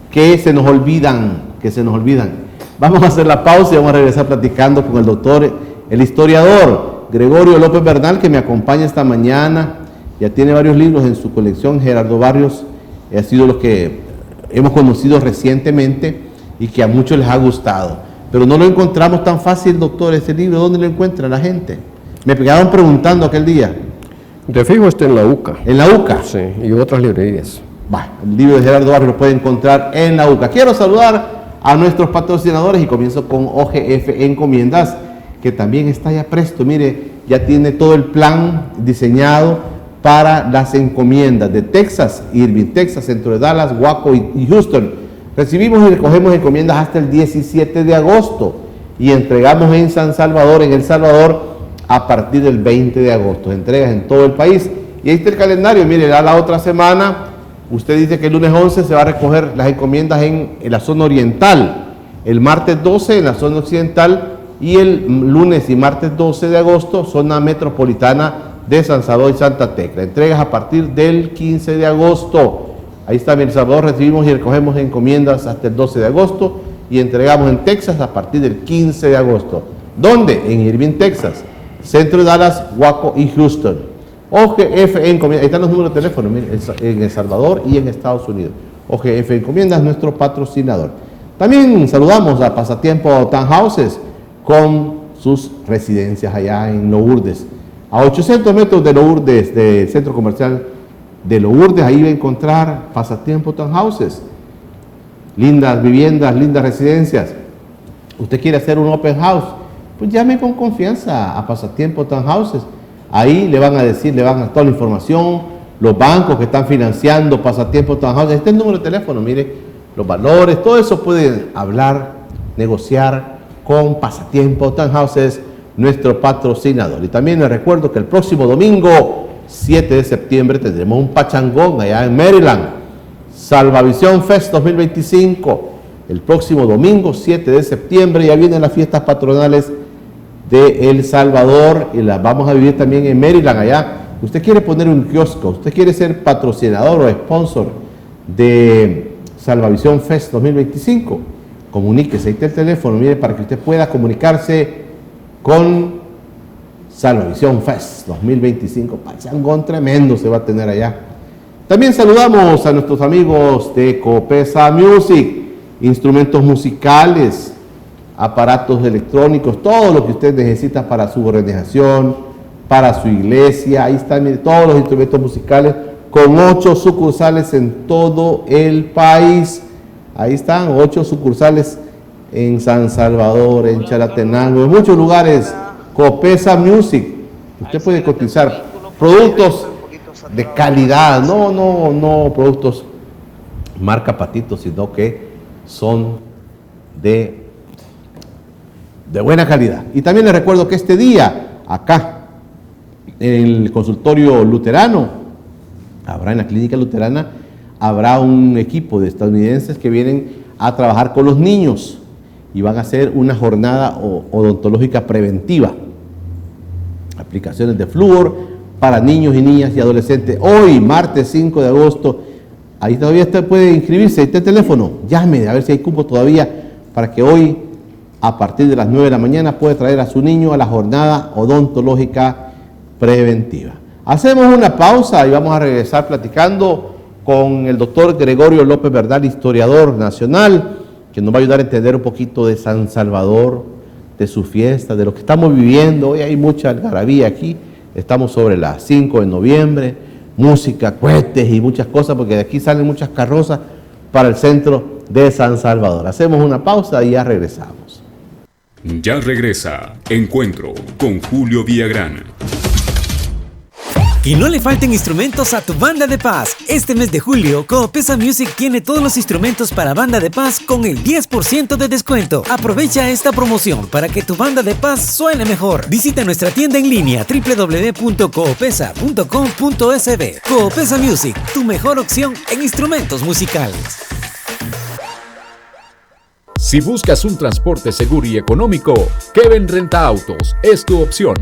que se nos olvidan, Vamos a hacer la pausa y vamos a regresar platicando con el doctor, el historiador Gregorio López Bernal, que me acompaña esta mañana. Ya tiene varios libros en su colección. Gerardo Barrios ha sido los que hemos conocido recientemente y que a muchos les ha gustado. Pero no lo encontramos tan fácil, doctor, ese libro. ¿Dónde lo encuentra la gente? Me quedaron preguntando aquel día. De fijo está en la UCA. ¿En la UCA? Sí, y otras librerías. El libro de Gerardo Barrios lo puede encontrar en la UCA. Quiero saludar a nuestros patrocinadores y comienzo con OGF Encomiendas, que también está ya presto. Mire, ya tiene todo el plan diseñado para las encomiendas de Texas, Irving, Texas, centro de Dallas, Waco y Houston. Recibimos y recogemos encomiendas hasta el 17 de agosto y entregamos en San Salvador, en El Salvador, a partir del 20 de agosto. Entregas en todo el país. Y ahí está el calendario. Mire, ya la otra semana, usted dice que el lunes 11 se va a recoger las encomiendas en la zona oriental, el martes 12 en la zona occidental y el lunes y martes 12 de agosto, zona metropolitana de San Salvador y Santa Tecla. Entregas a partir del 15 de agosto. Ahí está, en El Salvador recibimos y recogemos encomiendas hasta el 12 de agosto y entregamos en Texas a partir del 15 de agosto. ¿Dónde? En Irving, Texas, centro de Dallas, Waco y Houston. OGF Encomiendas, ahí están los números de teléfono, miren, en El Salvador y en Estados Unidos. OGF Encomiendas, nuestro patrocinador. También saludamos a Pasatiempo Townhouses con sus residencias allá en Lourdes. A 800 metros de Lourdes, del centro comercial de Lourdes, ahí va a encontrar Pasatiempo Townhouses. Lindas viviendas, lindas residencias. ¿Usted quiere hacer un open house? Pues llame con confianza a Pasatiempo Townhouses. Ahí le van a decir, le van a dar toda la información, los bancos que están financiando Pasatiempo Townhouses. Este es el número de teléfono, mire, los valores, todo eso pueden hablar, negociar con Pasatiempo Townhouses, nuestro patrocinador. Y también les recuerdo que el próximo domingo, 7 de septiembre, tendremos un pachangón allá en Maryland, Salvavisión Fest 2025. El próximo domingo, 7 de septiembre, ya vienen las fiestas patronales de El Salvador y las vamos a vivir también en Maryland allá. Usted quiere poner un kiosco, usted quiere ser patrocinador o sponsor de Salvavisión Fest 2025, comuníquese, ahí está el teléfono, mire, para que usted pueda comunicarse con Salvavisión Fest 2025. Pachangón tremendo se va a tener allá. También saludamos a nuestros amigos de Copesa Music, instrumentos musicales, aparatos electrónicos, todo lo que usted necesita para su organización, para su iglesia. Ahí están, mire, todos los instrumentos musicales con 8 sucursales en todo el país. Ahí están 8 sucursales en San Salvador, en Chalatenango, en muchos lugares. Copesa Music. Usted puede cotizar productos de calidad, no productos marca Patito, sino que son de buena calidad. Y también les recuerdo que este día, acá, en el consultorio luterano, habrá en la clínica luterana, habrá un equipo de estadounidenses que vienen a trabajar con los niños y van a hacer una jornada odontológica preventiva. Aplicaciones de flúor para niños y niñas y adolescentes. Hoy, martes 5 de agosto, ahí todavía usted puede inscribirse, ahí está el teléfono, llame a ver si hay cupo todavía para que hoy, a partir de las 9 de la mañana, puede traer a su niño a la jornada odontológica preventiva. Hacemos una pausa y vamos a regresar platicando con el doctor Gregorio López Bernal, historiador nacional, que nos va a ayudar a entender un poquito de San Salvador, de su fiesta, de lo que estamos viviendo. Hoy hay mucha algarabía aquí, estamos sobre las 5 de noviembre, música, cohetes y muchas cosas, porque de aquí salen muchas carrozas para el centro de San Salvador. Hacemos una pausa y ya regresamos. Ya regresa Encuentro con Julio Villagrán. Que no le falten instrumentos a tu banda de paz. Este mes de julio, Copesa Music tiene todos los instrumentos para banda de paz con el 10% de descuento. Aprovecha esta promoción para que tu banda de paz suene mejor. Visita nuestra tienda en línea www.coopesa.com.sb. Copesa Music, tu mejor opción en instrumentos musicales. Si buscas un transporte seguro y económico, Kevin Renta Autos es tu opción.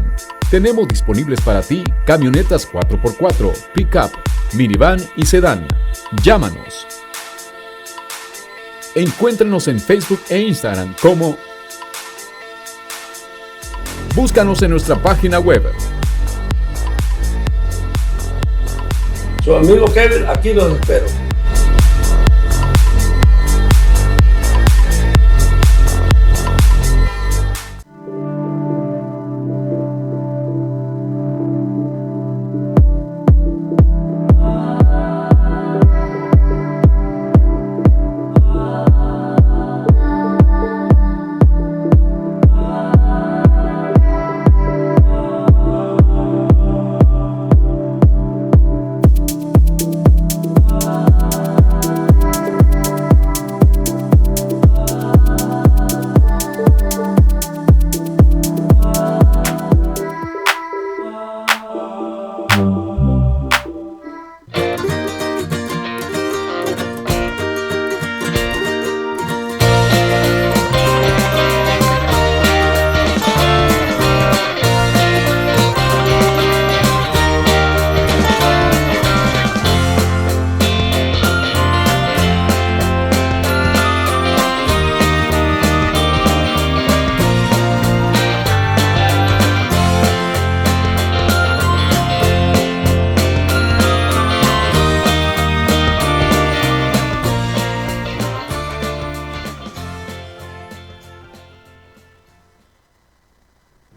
Tenemos disponibles para ti camionetas 4x4, pick-up, minivan y sedán. Llámanos. Encuéntranos en Facebook e Instagram como. Búscanos en nuestra página web. Su amigo Kevin, aquí los espero.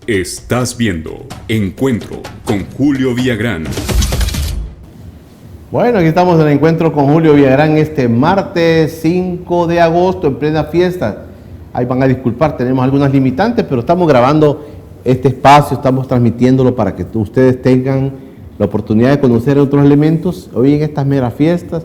Estás viendo Encuentro con Julio Villagrán. Bueno, aquí estamos en el Encuentro con Julio Villagrán este martes 5 de agosto, en plena fiesta. Ahí van a disculpar, tenemos algunas limitantes, pero estamos grabando este espacio, estamos transmitiéndolo para que ustedes tengan la oportunidad de conocer otros elementos. Hoy en estas meras fiestas,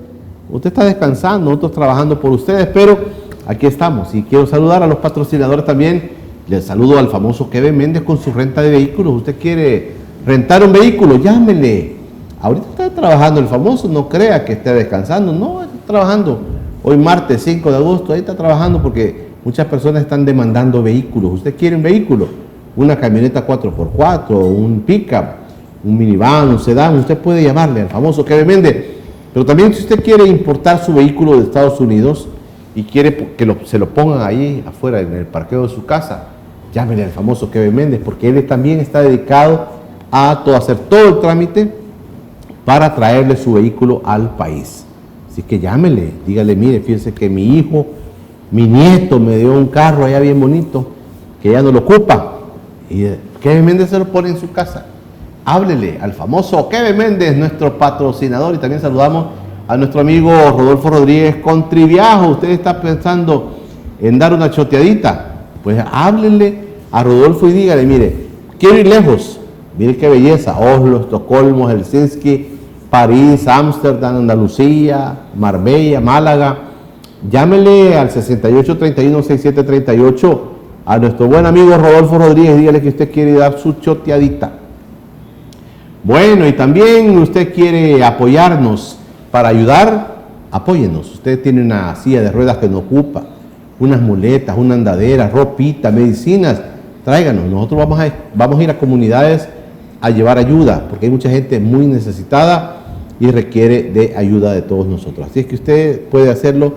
usted está descansando, nosotros trabajando por ustedes, pero aquí estamos. Y quiero saludar a los patrocinadores también. Les saludo al famoso Kevin Méndez con su renta de vehículos. Usted quiere rentar un vehículo, llámele. Ahorita está trabajando el famoso, no crea que esté descansando, no, está trabajando. Hoy martes 5 de agosto, ahí está trabajando porque muchas personas están demandando vehículos. Usted quiere un vehículo, una camioneta 4x4, un pickup, un minivan, un sedán, usted puede llamarle al famoso Kevin Méndez. Pero también si usted quiere importar su vehículo de Estados Unidos y quiere que se lo pongan ahí afuera en el parqueo de su casa, llámele al famoso Kevin Méndez, porque él también está dedicado a hacer todo el trámite para traerle su vehículo al país. Así que llámele, dígale, mire, fíjese que mi hijo, mi nieto me dio un carro allá bien bonito, que ya no lo ocupa, y Kevin Méndez se lo pone en su casa. Háblele al famoso Kevin Méndez, nuestro patrocinador, y también saludamos a nuestro amigo Rodolfo Rodríguez con Triviajo. Usted está pensando en dar una choteadita, pues háblele a Rodolfo y dígale, mire, quiero ir lejos, mire qué belleza, Oslo, Estocolmo, Helsinki, París, Ámsterdam, Andalucía, Marbella, Málaga. Llámele al 6831-6738 a nuestro buen amigo Rodolfo Rodríguez, dígale que usted quiere dar su choteadita. Bueno, y también usted quiere apoyarnos para ayudar, apóyenos. Usted tiene una silla de ruedas que no ocupa, unas muletas, una andadera, ropita, medicinas, tráiganos. Nosotros vamos a ir a comunidades a llevar ayuda, porque hay mucha gente muy necesitada y requiere de ayuda de todos nosotros. Así es que usted puede hacerlo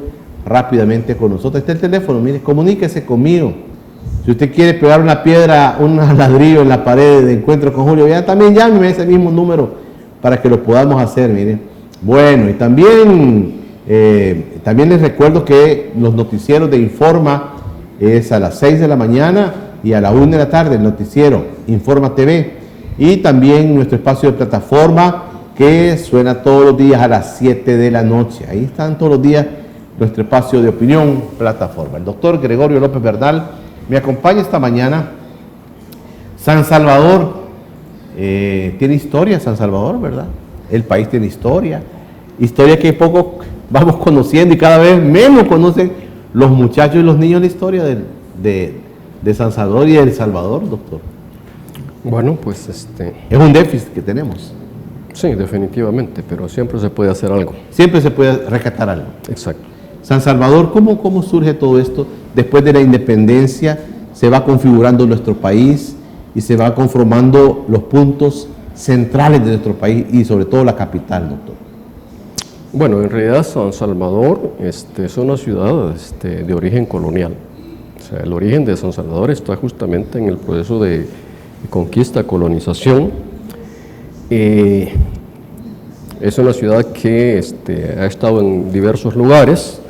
rápidamente con nosotros. Está el teléfono, mire, comuníquese conmigo. Si usted quiere pegar una piedra, un ladrillo en la pared de Encuentro con Julio, ya también llámeme a ese mismo número para que lo podamos hacer, mire. Bueno, y también les recuerdo que los noticieros de Informa es a las 6 de la mañana y a la 1 de la tarde, el noticiero Informa TV. Y también nuestro espacio de plataforma que suena todos los días a las 7 de la noche. Ahí están todos los días nuestro espacio de opinión, plataforma. El doctor Gregorio López Bernal me acompaña esta mañana. San Salvador, tiene historia San Salvador, ¿verdad? El país tiene historia que poco vamos conociendo y cada vez menos conocen los muchachos y los niños la historia de San Salvador y de El Salvador, doctor. Bueno, pues es un déficit que tenemos. Sí, definitivamente, pero siempre se puede hacer algo. Siempre se puede rescatar algo. Exacto. San Salvador, ¿cómo surge todo esto? Después de la independencia se va configurando nuestro país y se va conformando los puntos centrales de nuestro país y sobre todo la capital, doctor. Bueno, en realidad San Salvador es una ciudad de origen colonial. O sea, el origen de San Salvador está justamente en el proceso de conquista, colonización. Es una ciudad que ha estado en diversos lugares,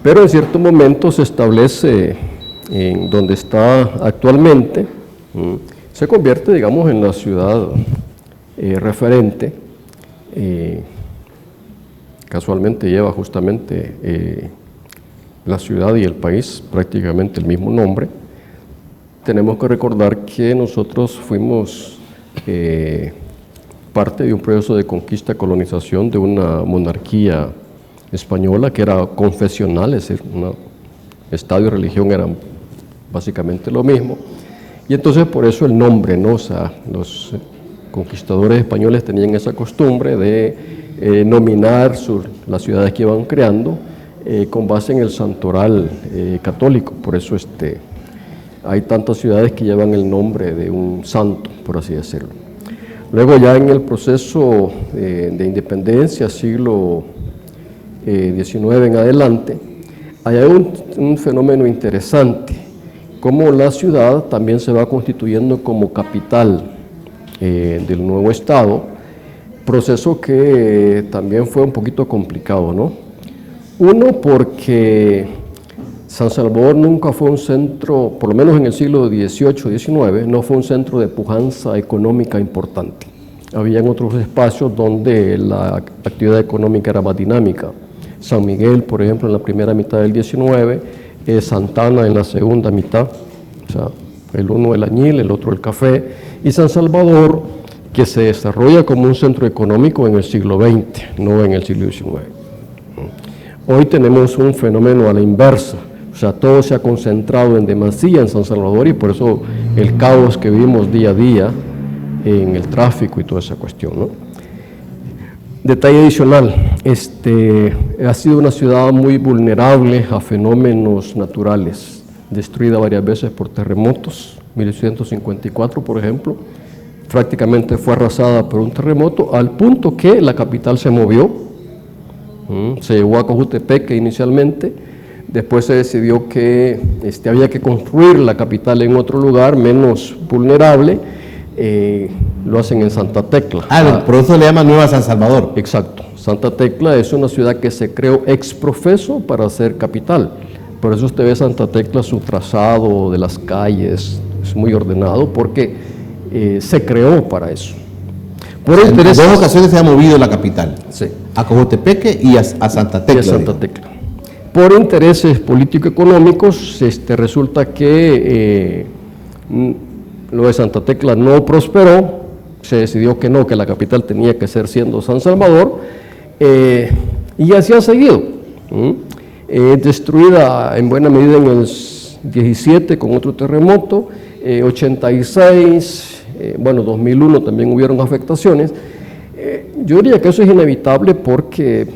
pero en cierto momento se establece en donde está actualmente, se convierte, digamos, en la ciudad referente. Casualmente lleva justamente la ciudad y el país prácticamente el mismo nombre. Tenemos que recordar que nosotros fuimos parte de un proceso de conquista, colonización de una monarquía española que era confesional, es decir, Estado y religión eran básicamente lo mismo. Y entonces por eso el nombre, ¿no? O sea, los conquistadores españoles tenían esa costumbre de nominar las ciudades que iban creando con base en el santoral católico. Por eso hay tantas ciudades que llevan el nombre de un santo, por así decirlo. Luego ya en el proceso de independencia, siglo XIX en adelante, hay un fenómeno interesante, como la ciudad también se va constituyendo como capital del nuevo Estado, proceso que también fue un poquito complicado, ¿no? Uno, porque San Salvador nunca fue un centro, por lo menos en el siglo XVIII, XIX, no fue un centro de pujanza económica importante. Habían otros espacios donde la actividad económica era más dinámica. San Miguel, por ejemplo, en la primera mitad del XIX, Santa Ana en la segunda mitad, o sea, el uno el añil, el otro el café, y San Salvador, que se desarrolla como un centro económico en el siglo XX, no en el siglo XIX. Hoy tenemos un fenómeno a la inversa, o sea, todo se ha concentrado en demasía en San Salvador y por eso el caos que vivimos día a día en el tráfico y toda esa cuestión, ¿no? Detalle adicional, ha sido una ciudad muy vulnerable a fenómenos naturales, destruida varias veces por terremotos. 1854, por ejemplo, prácticamente fue arrasada por un terremoto, al punto que la capital se movió, se llevó a Cojutepeque inicialmente, después se decidió que había que construir la capital en otro lugar menos vulnerable. Lo hacen en Santa Tecla. Por eso le llaman Nueva San Salvador. Exacto. Santa Tecla es una ciudad que se creó ex profeso para ser capital. Por eso usted ve Santa Tecla, su trazado de las calles es muy ordenado porque se creó para eso. Por En dos ocasiones se ha movido la capital. Sí. A Cojutepeque y a Santa Tecla. Y a Santa Tecla. Por intereses político-económicos, resulta que lo de Santa Tecla no prosperó, se decidió que no, que la capital tenía que ser siendo San Salvador, y así ha seguido. Destruida en buena medida en el 17 con otro terremoto, 86, 2001 también hubieron afectaciones. Yo diría que eso es inevitable porque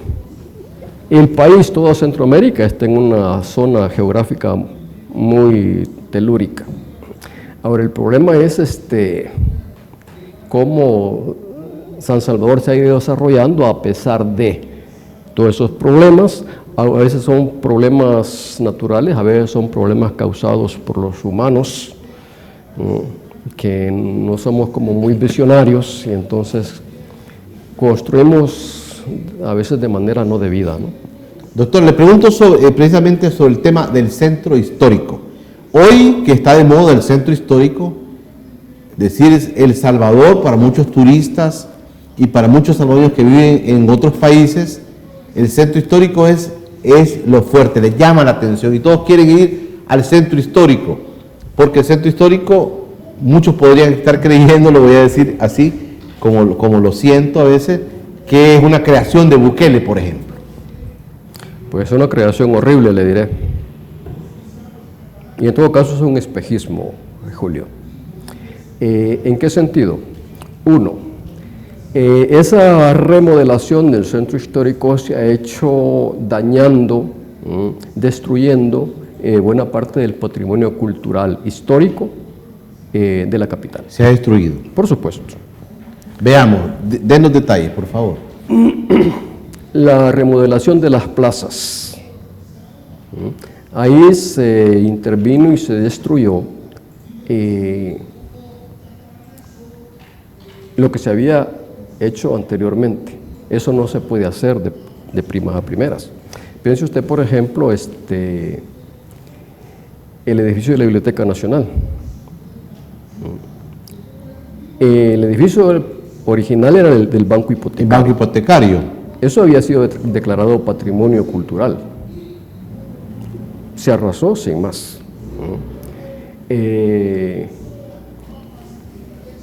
el país, toda Centroamérica, está en una zona geográfica muy telúrica. Ahora, el problema es cómo San Salvador se ha ido desarrollando a pesar de todos esos problemas. A veces son problemas naturales, a veces son problemas causados por los humanos, que no somos como muy visionarios y entonces construimos a veces de manera no debida, ¿no? Doctor, le pregunto precisamente sobre el tema del centro histórico. Hoy que está de moda el centro histórico, decir El Salvador para muchos turistas y para muchos salvadoreños que viven en otros países, el centro histórico es lo fuerte, les llama la atención y todos quieren ir al centro histórico, porque el centro histórico, muchos podrían estar creyendo, lo voy a decir así, como lo siento a veces, que es una creación de Bukele, por ejemplo. Pues es una creación horrible, le diré. Y en todo caso es un espejismo, Julio. ¿En qué sentido? Uno, esa remodelación del centro histórico se ha hecho dañando, destruyendo buena parte del patrimonio cultural histórico de la capital. Se ha destruido. Por supuesto. Veamos, denos detalles, por favor. La remodelación de las plazas. Ahí se intervino y se destruyó lo que se había hecho anteriormente. Eso no se puede hacer de primas a primeras. Piense usted, por ejemplo, el edificio de la Biblioteca Nacional. El edificio original era del Banco Hipotecario. El Banco Hipotecario. Eso había sido declarado patrimonio cultural. Se arrasó sin más.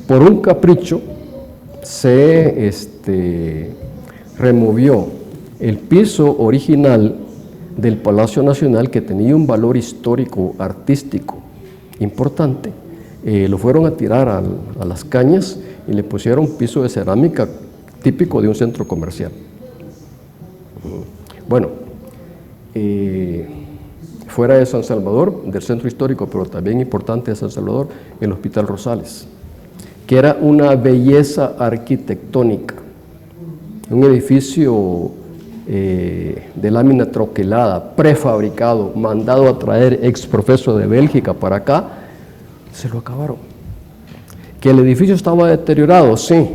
Por un capricho se removió el piso original del Palacio Nacional, que tenía un valor histórico, artístico importante. Lo fueron a tirar a las cañas y le pusieron piso de cerámica típico de un centro comercial. Bueno, fuera de San Salvador, del centro histórico, pero también importante de San Salvador, el Hospital Rosales, que era una belleza arquitectónica, un edificio de lámina troquelada, prefabricado, mandado a traer ex profeso de Bélgica para acá, se lo acabaron. Que el edificio estaba deteriorado, sí,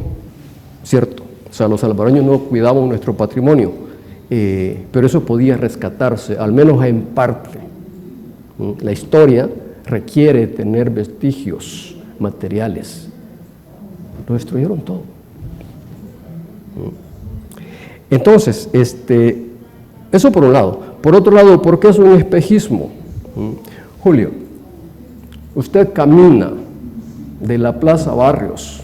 cierto, o sea, los salvadoreños no cuidaban nuestro patrimonio, pero eso podía rescatarse, al menos en parte. La historia requiere tener vestigios materiales. Lo destruyeron todo. Entonces, eso por un lado. Por otro lado, ¿por qué es un espejismo? Julio, usted camina de la Plaza Barrios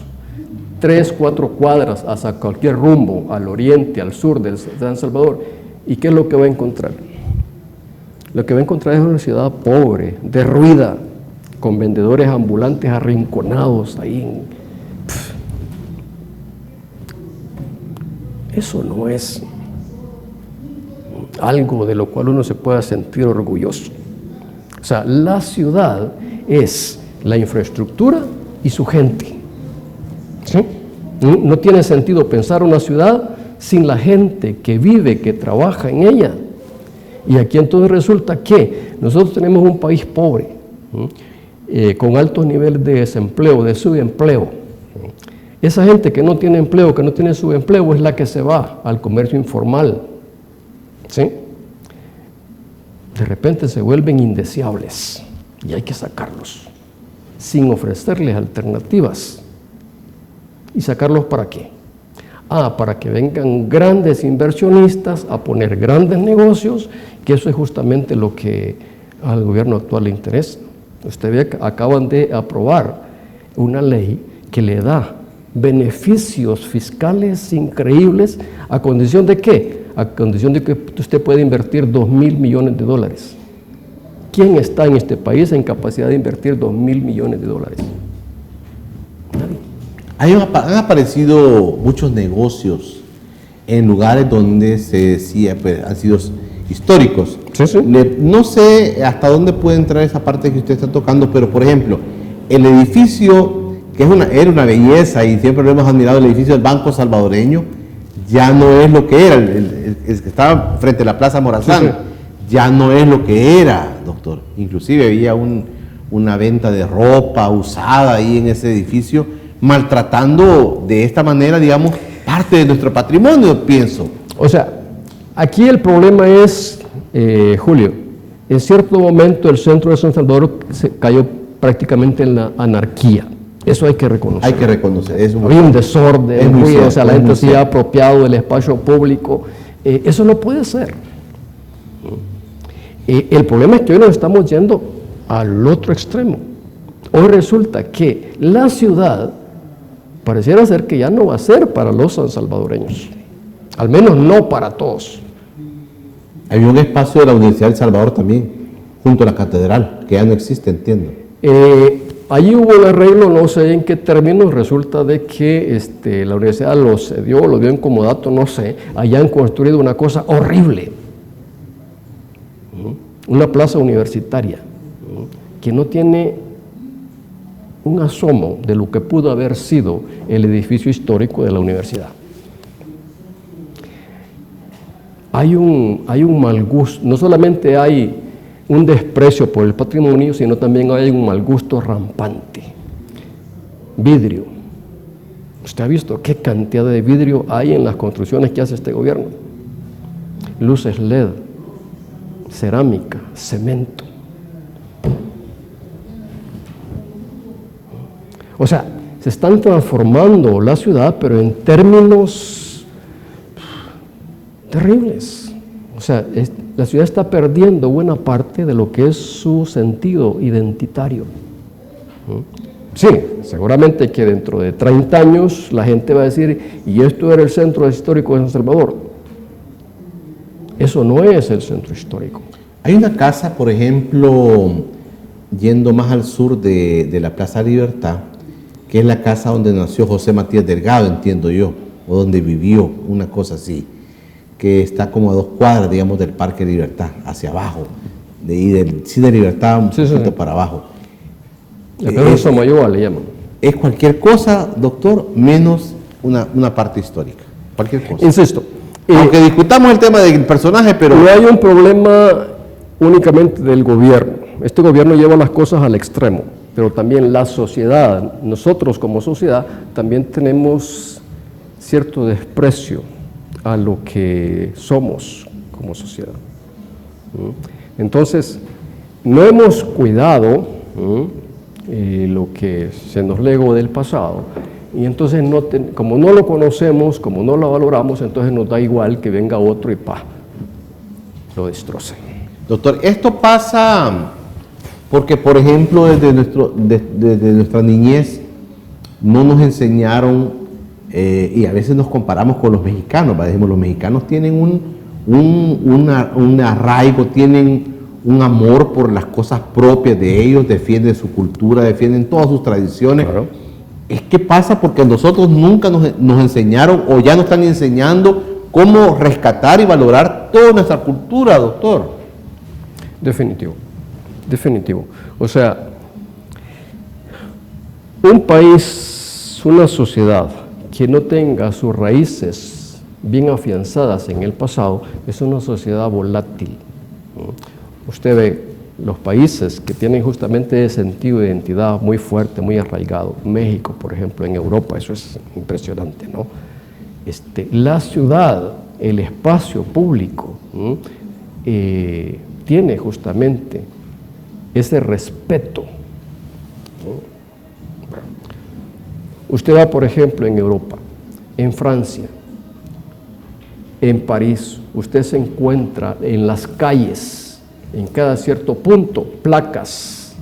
3, 4 cuadras hacia cualquier rumbo, al oriente, al sur de San Salvador, ¿y qué es lo que va a encontrar? Lo que va a encontrar es una ciudad pobre, derruida, con vendedores ambulantes arrinconados ahí. Eso no es algo de lo cual uno se pueda sentir orgulloso. O sea, la ciudad es la infraestructura y su gente. ¿Sí? No tiene sentido pensar una ciudad sin la gente que vive, que trabaja en ella. Y aquí entonces resulta que nosotros tenemos un país pobre, con altos niveles de desempleo, de subempleo. Esa gente que no tiene empleo, que no tiene subempleo, es la que se va al comercio informal. ¿Sí? De repente se vuelven indeseables y hay que sacarlos sin ofrecerles alternativas. ¿Y sacarlos para qué? Para que vengan grandes inversionistas a poner grandes negocios, que eso es justamente lo que al gobierno actual le interesa. Usted ve que acaban de aprobar una ley que le da beneficios fiscales increíbles, ¿a condición de qué? A condición de que usted puede invertir $2,000 millones. ¿Quién está en este país en capacidad de invertir $2,000 millones? Nadie. Han aparecido muchos negocios en lugares donde se decía, pues, han sido históricos. Sí, sí. No sé hasta dónde puede entrar esa parte que usted está tocando, pero por ejemplo, el edificio, que era una belleza y siempre lo hemos admirado, el edificio del Banco Salvadoreño, ya no es lo que era, el que estaba frente a la Plaza Morazán, sí, sí. Ya no es lo que era, doctor. Inclusive había una venta de ropa usada ahí en ese edificio, maltratando de esta manera, digamos, parte de nuestro patrimonio, pienso. O sea, aquí el problema es, Julio, en cierto momento el centro de San Salvador se cayó prácticamente en la anarquía. Eso hay que reconocer. Hay que reconocer. Había un desorden, ruido, o sea, la gente se ha apropiado del espacio público. Eso no puede ser. El problema es que hoy nos estamos yendo al otro extremo. Hoy resulta que la ciudad pareciera ser que ya no va a ser para los sansalvadoreños, al menos no para todos. Hay un espacio de la Universidad de El Salvador también, junto a la catedral, que ya no existe, entiendo. Allí hubo un arreglo, no sé en qué términos, resulta de que la universidad lo cedió, lo dio en comodato, no sé, allá han construido una cosa horrible, una plaza universitaria, que no tiene un asomo de lo que pudo haber sido el edificio histórico de la universidad. Hay un mal gusto, no solamente hay un desprecio por el patrimonio, sino también hay un mal gusto rampante. Vidrio. ¿Usted ha visto qué cantidad de vidrio hay en las construcciones que hace este gobierno? Luces LED, cerámica, cemento. O sea, se están transformando la ciudad, pero en términos terribles. O sea, la ciudad está perdiendo buena parte de lo que es su sentido identitario. Sí, seguramente que dentro de 30 años la gente va a decir, y esto era el centro histórico de San Salvador. Eso no es el centro histórico. Hay una casa, por ejemplo, yendo más al sur de la Plaza Libertad, que es la casa donde nació José Matías Delgado, entiendo yo, o donde vivió, una cosa así, que está como a 2 cuadras, digamos, del Parque Libertad, hacia abajo, de Libertad un poquito para abajo. La Pedro Somayoa le llaman. Es cualquier cosa, doctor, menos una parte histórica, cualquier cosa. Insisto. Aunque discutamos el tema del personaje, pero... No hay un problema únicamente del gobierno. Este gobierno lleva las cosas al extremo, pero también la sociedad, nosotros como sociedad, también tenemos cierto desprecio a lo que somos como sociedad. Entonces, no hemos cuidado lo que se nos legó del pasado, y entonces como no lo conocemos, como no lo valoramos, entonces nos da igual que venga otro y lo destroce. Doctor, esto pasa porque, por ejemplo, desde nuestra niñez no nos enseñaron, y a veces nos comparamos con los mexicanos, decimos, los mexicanos tienen un arraigo, tienen un amor por las cosas propias de ellos, defienden su cultura, defienden todas sus tradiciones. Claro. Es que pasa porque nosotros nunca nos enseñaron, o ya nos están enseñando cómo rescatar y valorar toda nuestra cultura, doctor. Definitivo, definitivo. O sea, un país, una sociedad que no tenga sus raíces bien afianzadas en el pasado es una sociedad volátil. Usted ve los países que tienen justamente ese sentido de identidad muy fuerte, muy arraigado. México, por ejemplo, en Europa, eso es impresionante, ¿no? La ciudad, el espacio público, tiene justamente ese respeto. Usted va, por ejemplo, en Europa, en Francia, en París, usted se encuentra en las calles, en cada cierto punto, placas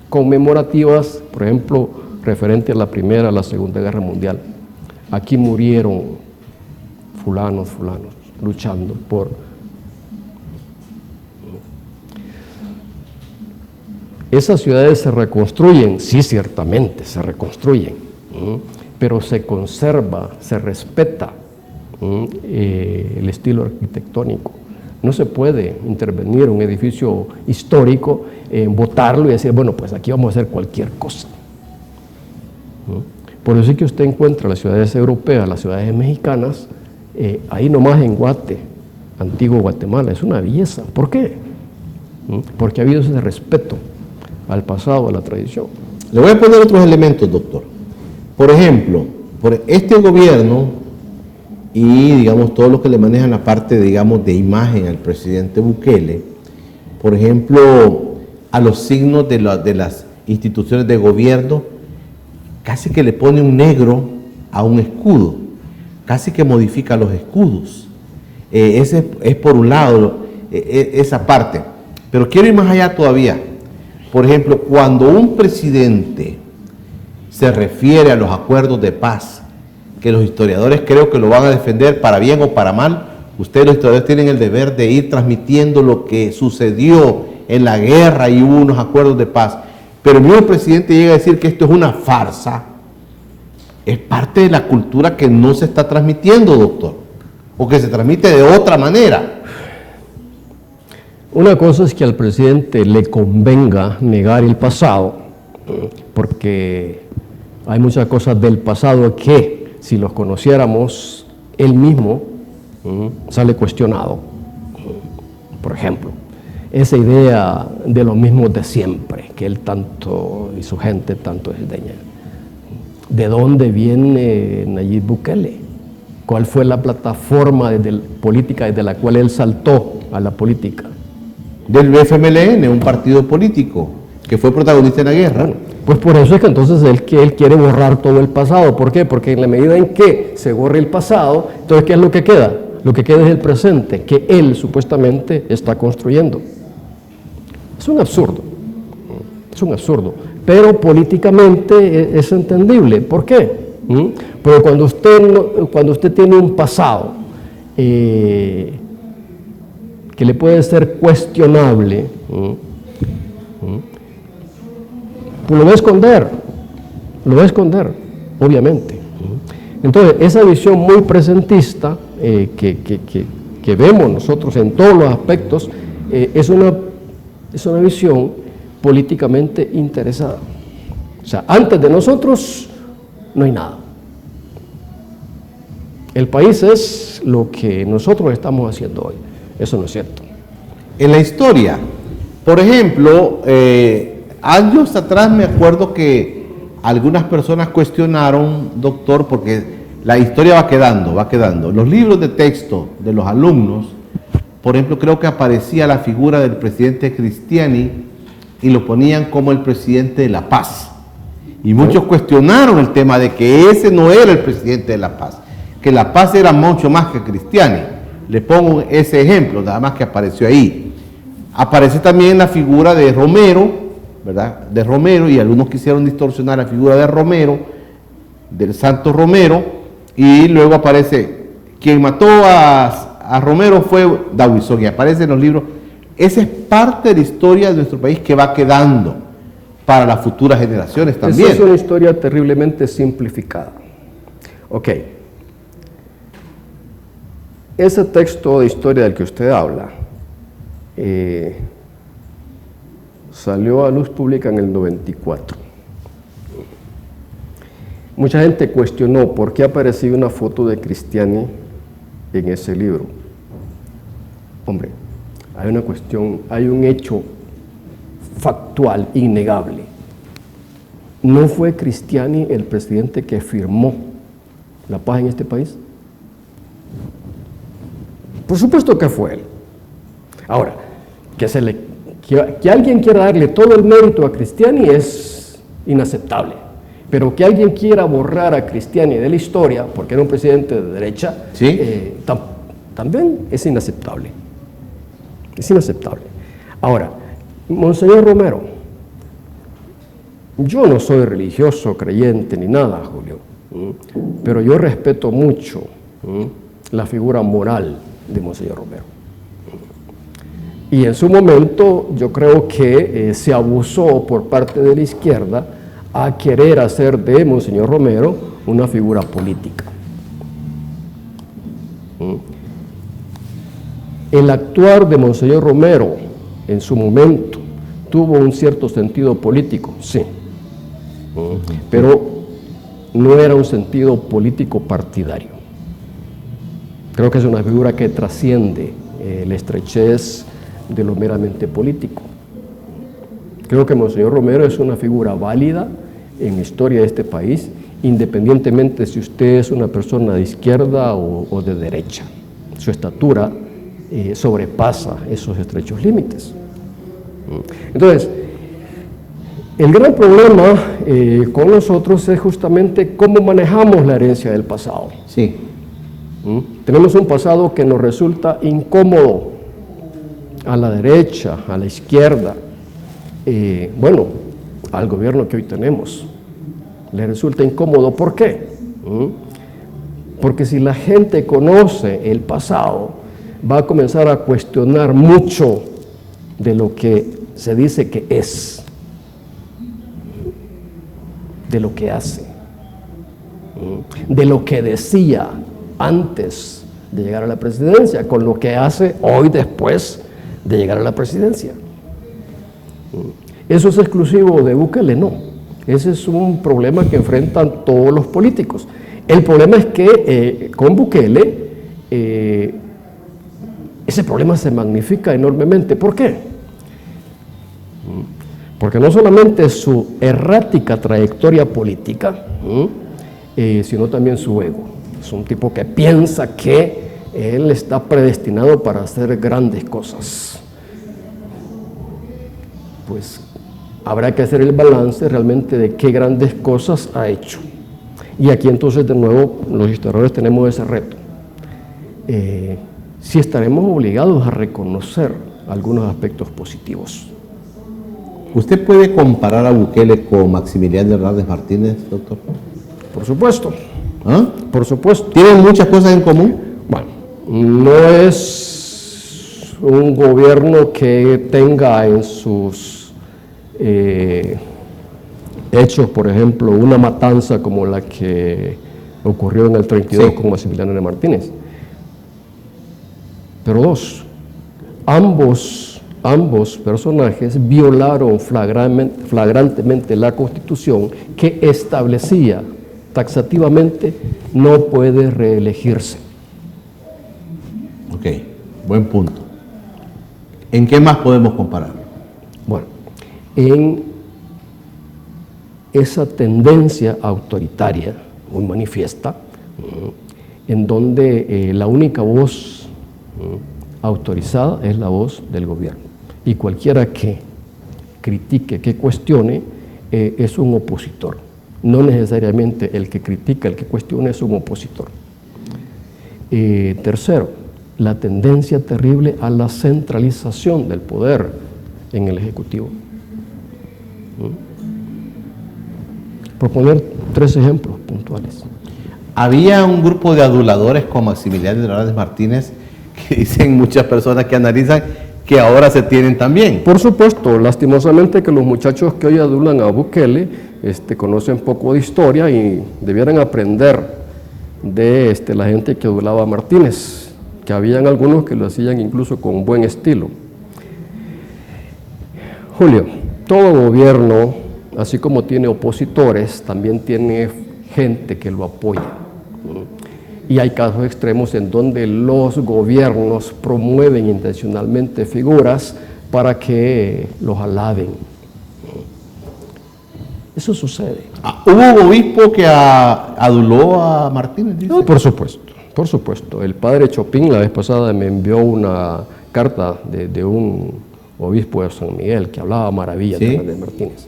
conmemorativas, por ejemplo, referente a la Primera, a la Segunda Guerra Mundial. Aquí murieron fulanos, luchando por... Esas ciudades se reconstruyen, sí, ciertamente, se reconstruyen, pero se conserva, se respeta el estilo arquitectónico. No se puede intervenir en un edificio histórico, botarlo y decir, bueno, pues aquí vamos a hacer cualquier cosa. Por eso es que usted encuentra las ciudades europeas, las ciudades mexicanas, ahí nomás en Guate, antiguo Guatemala, es una belleza. ¿Por qué? Porque ha habido ese respeto al pasado, a la tradición. Le voy a poner otros elementos, doctor. Por ejemplo, por este gobierno y, digamos, todo lo que le manejan la parte, digamos, de imagen al presidente Bukele, por ejemplo, a los signos de las instituciones de gobierno, casi que le pone un negro a un escudo, casi que modifica los escudos. Ese es por un lado, esa parte. Pero quiero ir más allá todavía. Por ejemplo, cuando un presidente se refiere a los acuerdos de paz, que los historiadores creo que lo van a defender para bien o para mal, ustedes los historiadores tienen el deber de ir transmitiendo lo que sucedió en la guerra y hubo unos acuerdos de paz. Pero el mismo presidente llega a decir que esto es una farsa. Es parte de la cultura que no se está transmitiendo, doctor, o que se transmite de otra manera. Una cosa es que al presidente le convenga negar el pasado, porque hay muchas cosas del pasado que, si los conociéramos, él mismo sale cuestionado. Por ejemplo, esa idea de lo mismo de siempre, que él tanto y su gente tanto desdeña. ¿De dónde viene Nayib Bukele? ¿Cuál fue la plataforma política desde la cual él saltó a la política? Del FMLN, un partido político que fue protagonista en la guerra. Bueno, pues por eso es que entonces él quiere borrar todo el pasado. ¿Por qué? Porque en la medida en que se borre el pasado, entonces ¿qué es lo que queda? Lo que queda es el presente, que él supuestamente está construyendo. Es un absurdo, pero políticamente es entendible. ¿Por qué? Porque cuando usted tiene un pasado que le puede ser cuestionable, pues lo va a esconder, obviamente. Entonces, esa visión muy presentista que vemos nosotros en todos los aspectos, es una visión políticamente interesada. O sea, antes de nosotros no hay nada. El país es lo que nosotros estamos haciendo hoy. Eso no es cierto. En la historia, por ejemplo, años atrás me acuerdo que algunas personas cuestionaron, doctor, porque la historia va quedando. Los libros de texto de los alumnos por ejemplo, creo que aparecía la figura del presidente Cristiani y lo ponían como el presidente de la paz. Y muchos cuestionaron el tema de que ese no era el presidente de la paz, que la paz era mucho más que Cristiani. Le pongo ese ejemplo, nada más que apareció ahí. Aparece también la figura de Romero, ¿verdad? De Romero, y algunos quisieron distorsionar la figura de Romero, del santo Romero, y luego aparece, quien mató a Romero fue Dawison, y aparece en los libros. Esa es parte de la historia de nuestro país que va quedando para las futuras generaciones también. Esa es una historia terriblemente simplificada. Ok. Ese texto de historia del que usted habla salió a luz pública en el 94. Mucha gente cuestionó por qué aparecía una foto de Cristiani en ese libro. Hombre, hay una cuestión, hay un hecho factual, innegable. ¿No fue Cristiani el presidente que firmó la paz en este país? Por supuesto que fue él. Ahora, que alguien quiera darle todo el mérito a Cristiani es inaceptable, pero que alguien quiera borrar a Cristiani de la historia porque era un presidente de derecha, ¿sí? También es inaceptable. Es inaceptable. Ahora, Monseñor Romero, yo no soy religioso, creyente ni nada, Julio, pero yo respeto mucho la figura moral de Monseñor Romero. Y en su momento yo creo que se abusó por parte de la izquierda a querer hacer de Monseñor Romero una figura política. El actuar de Monseñor Romero en su momento tuvo un cierto sentido político, sí, pero no era un sentido político partidario. Creo que es una figura que trasciende la estrechez de lo meramente político. Creo que Monseñor Romero es una figura válida en la historia de este país, independientemente si usted es una persona de izquierda o de derecha. Su estatura sobrepasa esos estrechos límites. Entonces, el gran problema con nosotros es justamente cómo manejamos la herencia del pasado. Sí. Tenemos un pasado que nos resulta incómodo a la derecha, a la izquierda, bueno, al gobierno que hoy tenemos. Le resulta incómodo. ¿Por qué? Porque si la gente conoce el pasado, va a comenzar a cuestionar mucho de lo que se dice que es, de lo que hace, de lo que decía antes de llegar a la presidencia, con lo que hace hoy después de llegar a la presidencia. ¿Eso es exclusivo de Bukele? No. Ese es un problema que enfrentan todos los políticos. El problema es que con Bukele ese problema se magnifica enormemente. ¿Por qué? Porque no solamente su errática trayectoria política, sino también su ego. Es un tipo que piensa que él está predestinado para hacer grandes cosas. Pues habrá que hacer el balance realmente de qué grandes cosas ha hecho. Y aquí entonces de nuevo los historiadores tenemos ese reto. Si estaremos obligados a reconocer algunos aspectos positivos. ¿Usted puede comparar a Bukele con Maximiliano Hernández Martínez, doctor? Por supuesto. ¿Ah? Por supuesto. ¿Tienen muchas cosas en común? Bueno, no es un gobierno que tenga en sus hechos, por ejemplo, una matanza como la que ocurrió en el 32 sí, con Maximiliano Hernández Martínez. Pero ambos personajes violaron flagrantemente la Constitución, que establecía taxativamente no puede reelegirse. Ok, buen punto. ¿En qué más podemos comparar? Bueno, en esa tendencia autoritaria muy manifiesta, en donde la única voz autorizada es la voz del gobierno. Y cualquiera que critique, que cuestione, es un opositor. No necesariamente el que critica, el que cuestiona es un opositor. Tercero, la tendencia terrible a la centralización del poder en el Ejecutivo. Proponer 3 ejemplos puntuales. Había un grupo de aduladores con Maximiliano Hernández Martínez que dicen muchas personas que analizan que ahora se tienen también. Por supuesto, lastimosamente que los muchachos que hoy adulan a Bukele conocen poco de historia y debieran aprender de la gente que adulaba a Martínez, que habían algunos que lo hacían incluso con buen estilo. Julio, todo gobierno, así como tiene opositores, también tiene gente que lo apoya. Y hay casos extremos en donde los gobiernos promueven intencionalmente figuras para que los alaben. Eso sucede. ¿Hubo obispo que aduló a Martínez? Dice? No, por supuesto. El padre Chopin la vez pasada me envió una carta de un obispo de San Miguel que hablaba maravillas de Hernández Martínez.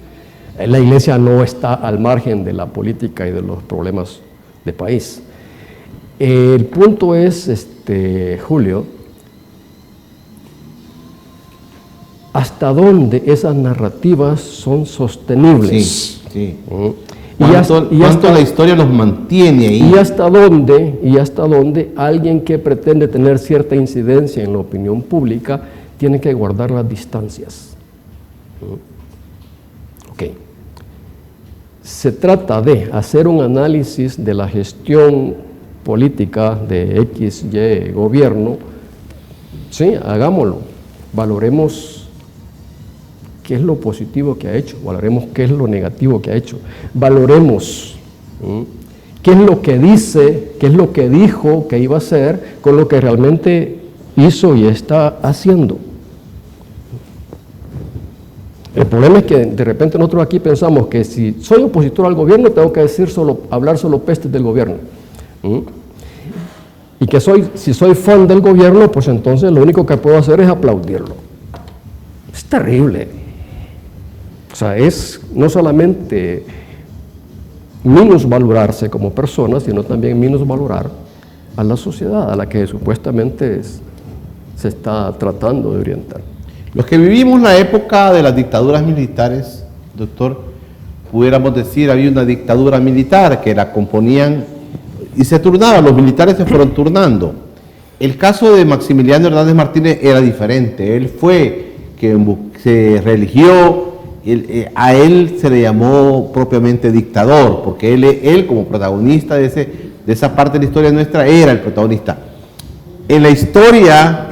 La iglesia no está al margen de la política y de los problemas de país. El punto es, Julio, hasta dónde esas narrativas son sostenibles. Sí. ¿Cuánto la historia los mantiene ahí? Y hasta dónde alguien que pretende tener cierta incidencia en la opinión pública tiene que guardar las distancias. Ok. Se trata de hacer un análisis de la gestión política de XY gobierno. Sí, hagámoslo. Valoremos qué es lo positivo que ha hecho, valoremos qué es lo negativo que ha hecho, valoremos qué es lo que dice, qué es lo que dijo que iba a hacer con lo que realmente hizo y está haciendo. El problema es que de repente nosotros aquí pensamos que si soy opositor al gobierno tengo que hablar solo pestes del gobierno. Y que si soy fan del gobierno, pues entonces lo único que puedo hacer es aplaudirlo. Es terrible. O sea, es no solamente minusvalorarse como persona, sino también minusvalorar a la sociedad a la que supuestamente se está tratando de orientar. Los que vivimos la época de las dictaduras militares, doctor, pudiéramos decir, había una dictadura militar que la componían y se turnaban, los militares se fueron turnando. El caso de Maximiliano Hernández Martínez era diferente. Él fue quien se reeligió, a él se le llamó propiamente dictador, porque él como protagonista de esa parte de la historia nuestra era el protagonista. En la historia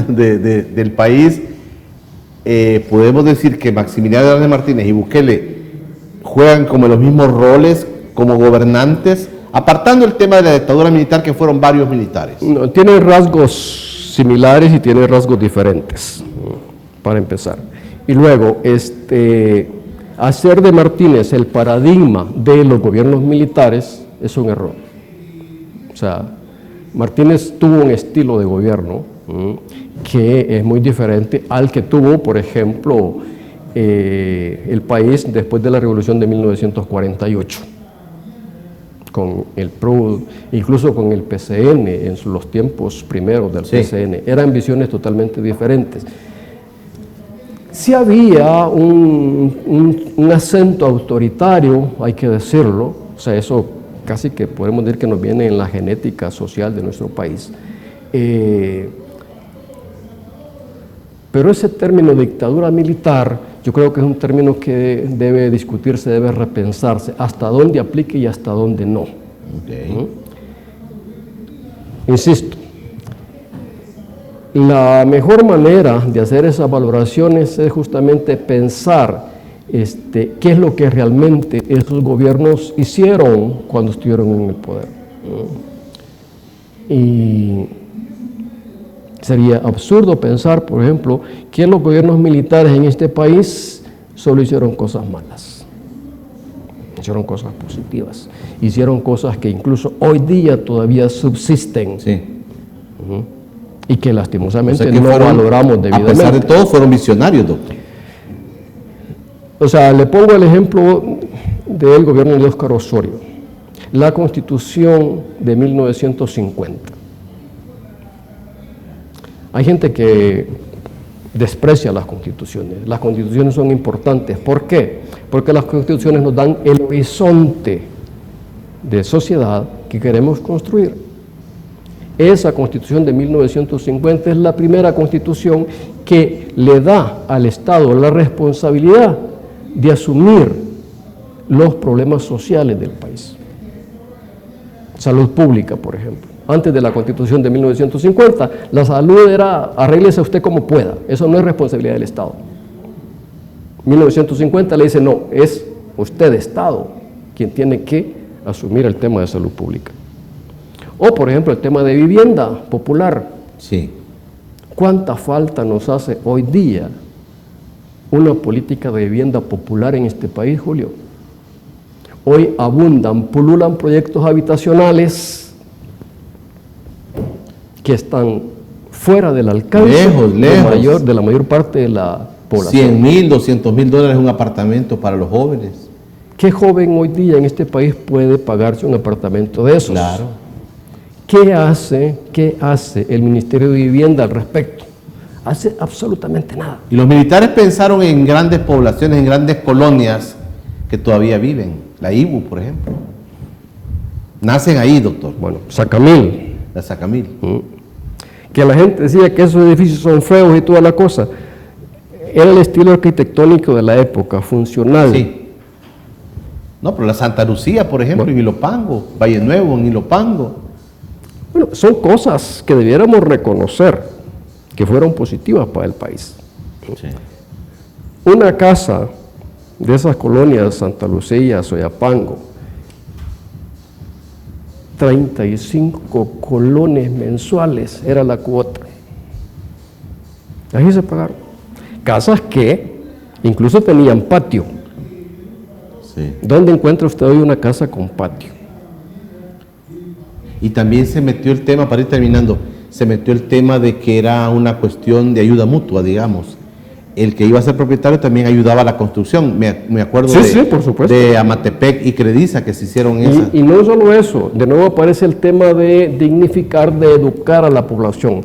del país, podemos decir que Maximiliano Hernández Martínez y Bukele juegan como los mismos roles como gobernantes, apartando el tema de la dictadura militar, que fueron varios militares. No, tienen rasgos similares y tienen rasgos diferentes, para empezar. Y luego, hacer de Martínez el paradigma de los gobiernos militares es un error. O sea, Martínez tuvo un estilo de gobierno que es muy diferente al que tuvo, por ejemplo, el país después de la Revolución de 1948. Con el PRO, incluso con el PCN, en los tiempos primeros del PCN, eran visiones totalmente diferentes. Sí había un acento autoritario, hay que decirlo, o sea, eso casi que podemos decir que nos viene en la genética social de nuestro país. Pero ese término dictadura militar, yo creo que es un término que debe discutirse, debe repensarse, hasta dónde aplique y hasta dónde no. Okay. Insisto, la mejor manera de hacer esas valoraciones es justamente pensar qué es lo que realmente esos gobiernos hicieron cuando estuvieron en el poder. Y sería absurdo pensar, por ejemplo, que los gobiernos militares en este país solo hicieron cosas malas. Hicieron cosas positivas. Hicieron cosas que incluso hoy día todavía subsisten. Sí. y que lastimosamente O sea que no valoramos debidamente. A pesar de todo, fueron visionarios, doctor. O sea, le pongo el ejemplo del gobierno de Óscar Osorio. La Constitución de 1950. Hay gente que desprecia las constituciones. Las constituciones son importantes. ¿Por qué? Porque las constituciones nos dan el horizonte de sociedad que queremos construir. Esa Constitución de 1950 es la primera constitución que le da al Estado la responsabilidad de asumir los problemas sociales del país. Salud pública, por ejemplo. Antes de la Constitución de 1950, la salud era arréglese usted como pueda. Eso no es responsabilidad del Estado. 1950 le dice, no, es usted, Estado, quien tiene que asumir el tema de salud pública. O, por ejemplo, el tema de vivienda popular. Sí. ¿Cuánta falta nos hace hoy día una política de vivienda popular en este país, Julio? Hoy abundan, pululan proyectos habitacionales que están fuera del alcance lejos. de la mayor parte de la población. $100,000, $200,000 un apartamento para los jóvenes. ¿Qué joven hoy día en este país puede pagarse un apartamento de esos? Claro. ¿Qué hace el Ministerio de Vivienda al respecto? Hace absolutamente nada. Y los militares pensaron en grandes poblaciones, en grandes colonias que todavía viven. La Ibu, por ejemplo. Nacen ahí, doctor. Bueno, Sacamil. La Sacamil. Que la gente decía que esos edificios son feos y toda la cosa. Era el estilo arquitectónico de la época, funcional. Sí. No, pero la Santa Lucía, por ejemplo, en Ilopango, Valle Nuevo, en Ilopango. Bueno, son cosas que debiéramos reconocer que fueron positivas para el país. Sí. Una casa de esas colonias, Santa Lucía, Soyapango, 35 colones mensuales era la cuota. Ahí se pagaron. Casas que incluso tenían patio. Sí. ¿Dónde encuentra usted hoy una casa con patio? Y también se metió el tema, para ir terminando, se metió el tema de que era una cuestión de ayuda mutua, digamos. El que iba a ser propietario también ayudaba a la construcción. Me acuerdo por supuesto, de Amatepec y Crediza que se hicieron esas. Y no solo eso, de nuevo aparece el tema de dignificar, de educar a la población.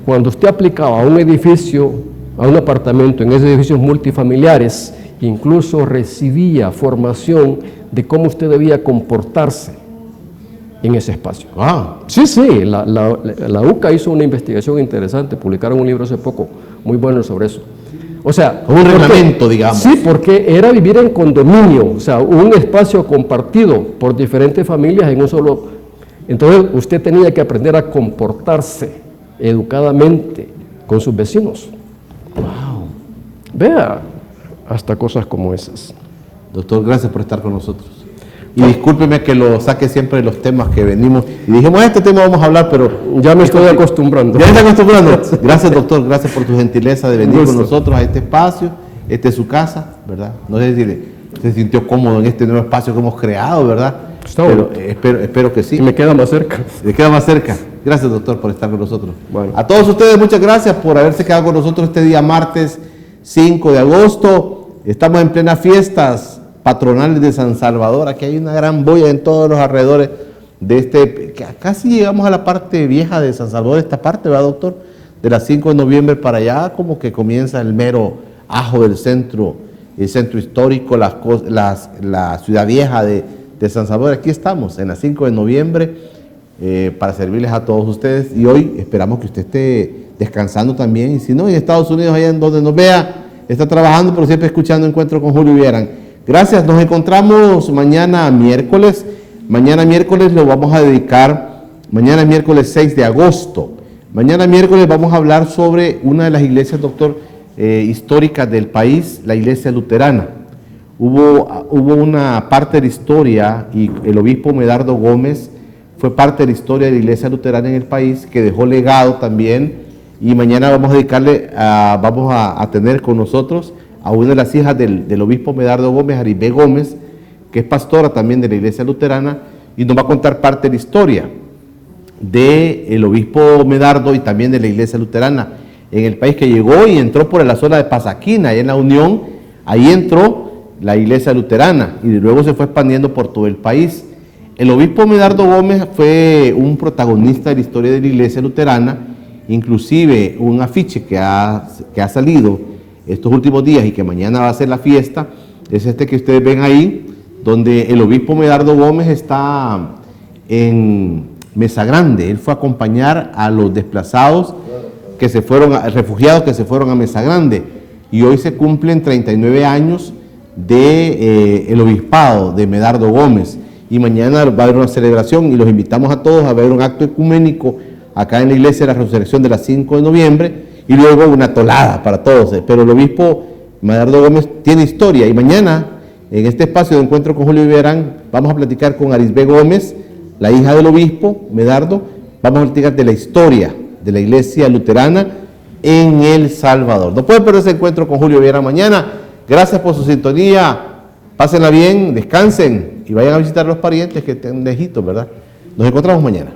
Cuando usted aplicaba a un edificio, a un apartamento, en esos edificios multifamiliares, incluso recibía formación de cómo usted debía comportarse en ese espacio. Ah, Sí, la UCA hizo una investigación interesante, publicaron un libro hace poco, muy bueno sobre eso. O sea, un reglamento, digamos. Sí, porque era vivir en condominio, o sea, un espacio compartido por diferentes familias en un solo. Entonces, usted tenía que aprender a comportarse educadamente con sus vecinos. wow. Vea, hasta cosas como esas. Doctor, gracias por estar con nosotros. Y discúlpeme que lo saque siempre de los temas que venimos. Y dijimos, este tema vamos a hablar, pero Ya me estoy acostumbrando. ya me está acostumbrando. Gracias, doctor. Gracias por tu gentileza de venir Un con gusto. nosotros a este espacio. Este es su casa, ¿verdad? No sé si se sintió cómodo en este nuevo espacio que hemos creado, ¿verdad? Está Pero bueno. espero que sí. Y me queda más cerca. Le queda más cerca. Gracias, doctor, por estar con nosotros. Bueno. A todos ustedes, muchas gracias por haberse quedado con nosotros este día martes 5 de agosto. Estamos en plenas fiestas patronales de San Salvador. Aquí hay una gran boya en todos los alrededores de que casi llegamos a la parte vieja de San Salvador, esta parte, ¿verdad, doctor? De las 5 de noviembre para allá, como que comienza el mero ajo del centro, el centro histórico, la ciudad vieja de San Salvador. Aquí estamos, en las 5 de noviembre, para servirles a todos ustedes. Y hoy esperamos que usted esté descansando también. Y si no, en Estados Unidos, allá en donde nos vea, está trabajando, pero siempre escuchando Encuentro con Julio Vieran. Gracias, nos encontramos mañana miércoles. Mañana miércoles lo vamos a dedicar, mañana miércoles 6 de agosto. Mañana miércoles vamos a hablar sobre una de las iglesias, doctor, históricas del país, la iglesia luterana. Hubo una parte de la historia, y el obispo Medardo Gómez fue parte de la historia de la iglesia luterana en el país, que dejó legado también, y mañana vamos a dedicarle, vamos a tener con nosotros a una de las hijas del obispo Medardo Gómez, Aribé Gómez, que es pastora también de la iglesia luterana, y nos va a contar parte de la historia. del obispo Medardo y también de la iglesia luterana en el país, que llegó y entró por la zona de Pasaquina, ahí en la Unión. Ahí entró la iglesia luterana y luego se fue expandiendo por todo el país. El obispo Medardo Gómez fue un protagonista de la historia de la iglesia luterana, inclusive un afiche que ha salido estos últimos días y que mañana va a ser la fiesta, es este que ustedes ven ahí, donde el obispo Medardo Gómez está en Mesa Grande. Él fue a acompañar a los desplazados que se fueron, refugiados que se fueron a Mesa Grande, y hoy se cumplen 39 años del obispado de Medardo Gómez, y mañana va a haber una celebración y los invitamos a todos a ver un acto ecuménico acá en la iglesia de la Resurrección de las 5 de noviembre, y luego una tolada para todos. Pero el obispo Medardo Gómez tiene historia, y mañana en este espacio de encuentro con Julio Viverán vamos a platicar con Arisbe Gómez, la hija del obispo Medardo. Vamos a platicar de la historia de la iglesia luterana en El Salvador. No pueden perder ese encuentro con Julio Viverán mañana. Gracias por su sintonía, pásenla bien, descansen y vayan a visitar a los parientes que estén lejitos, ¿verdad? Nos encontramos mañana.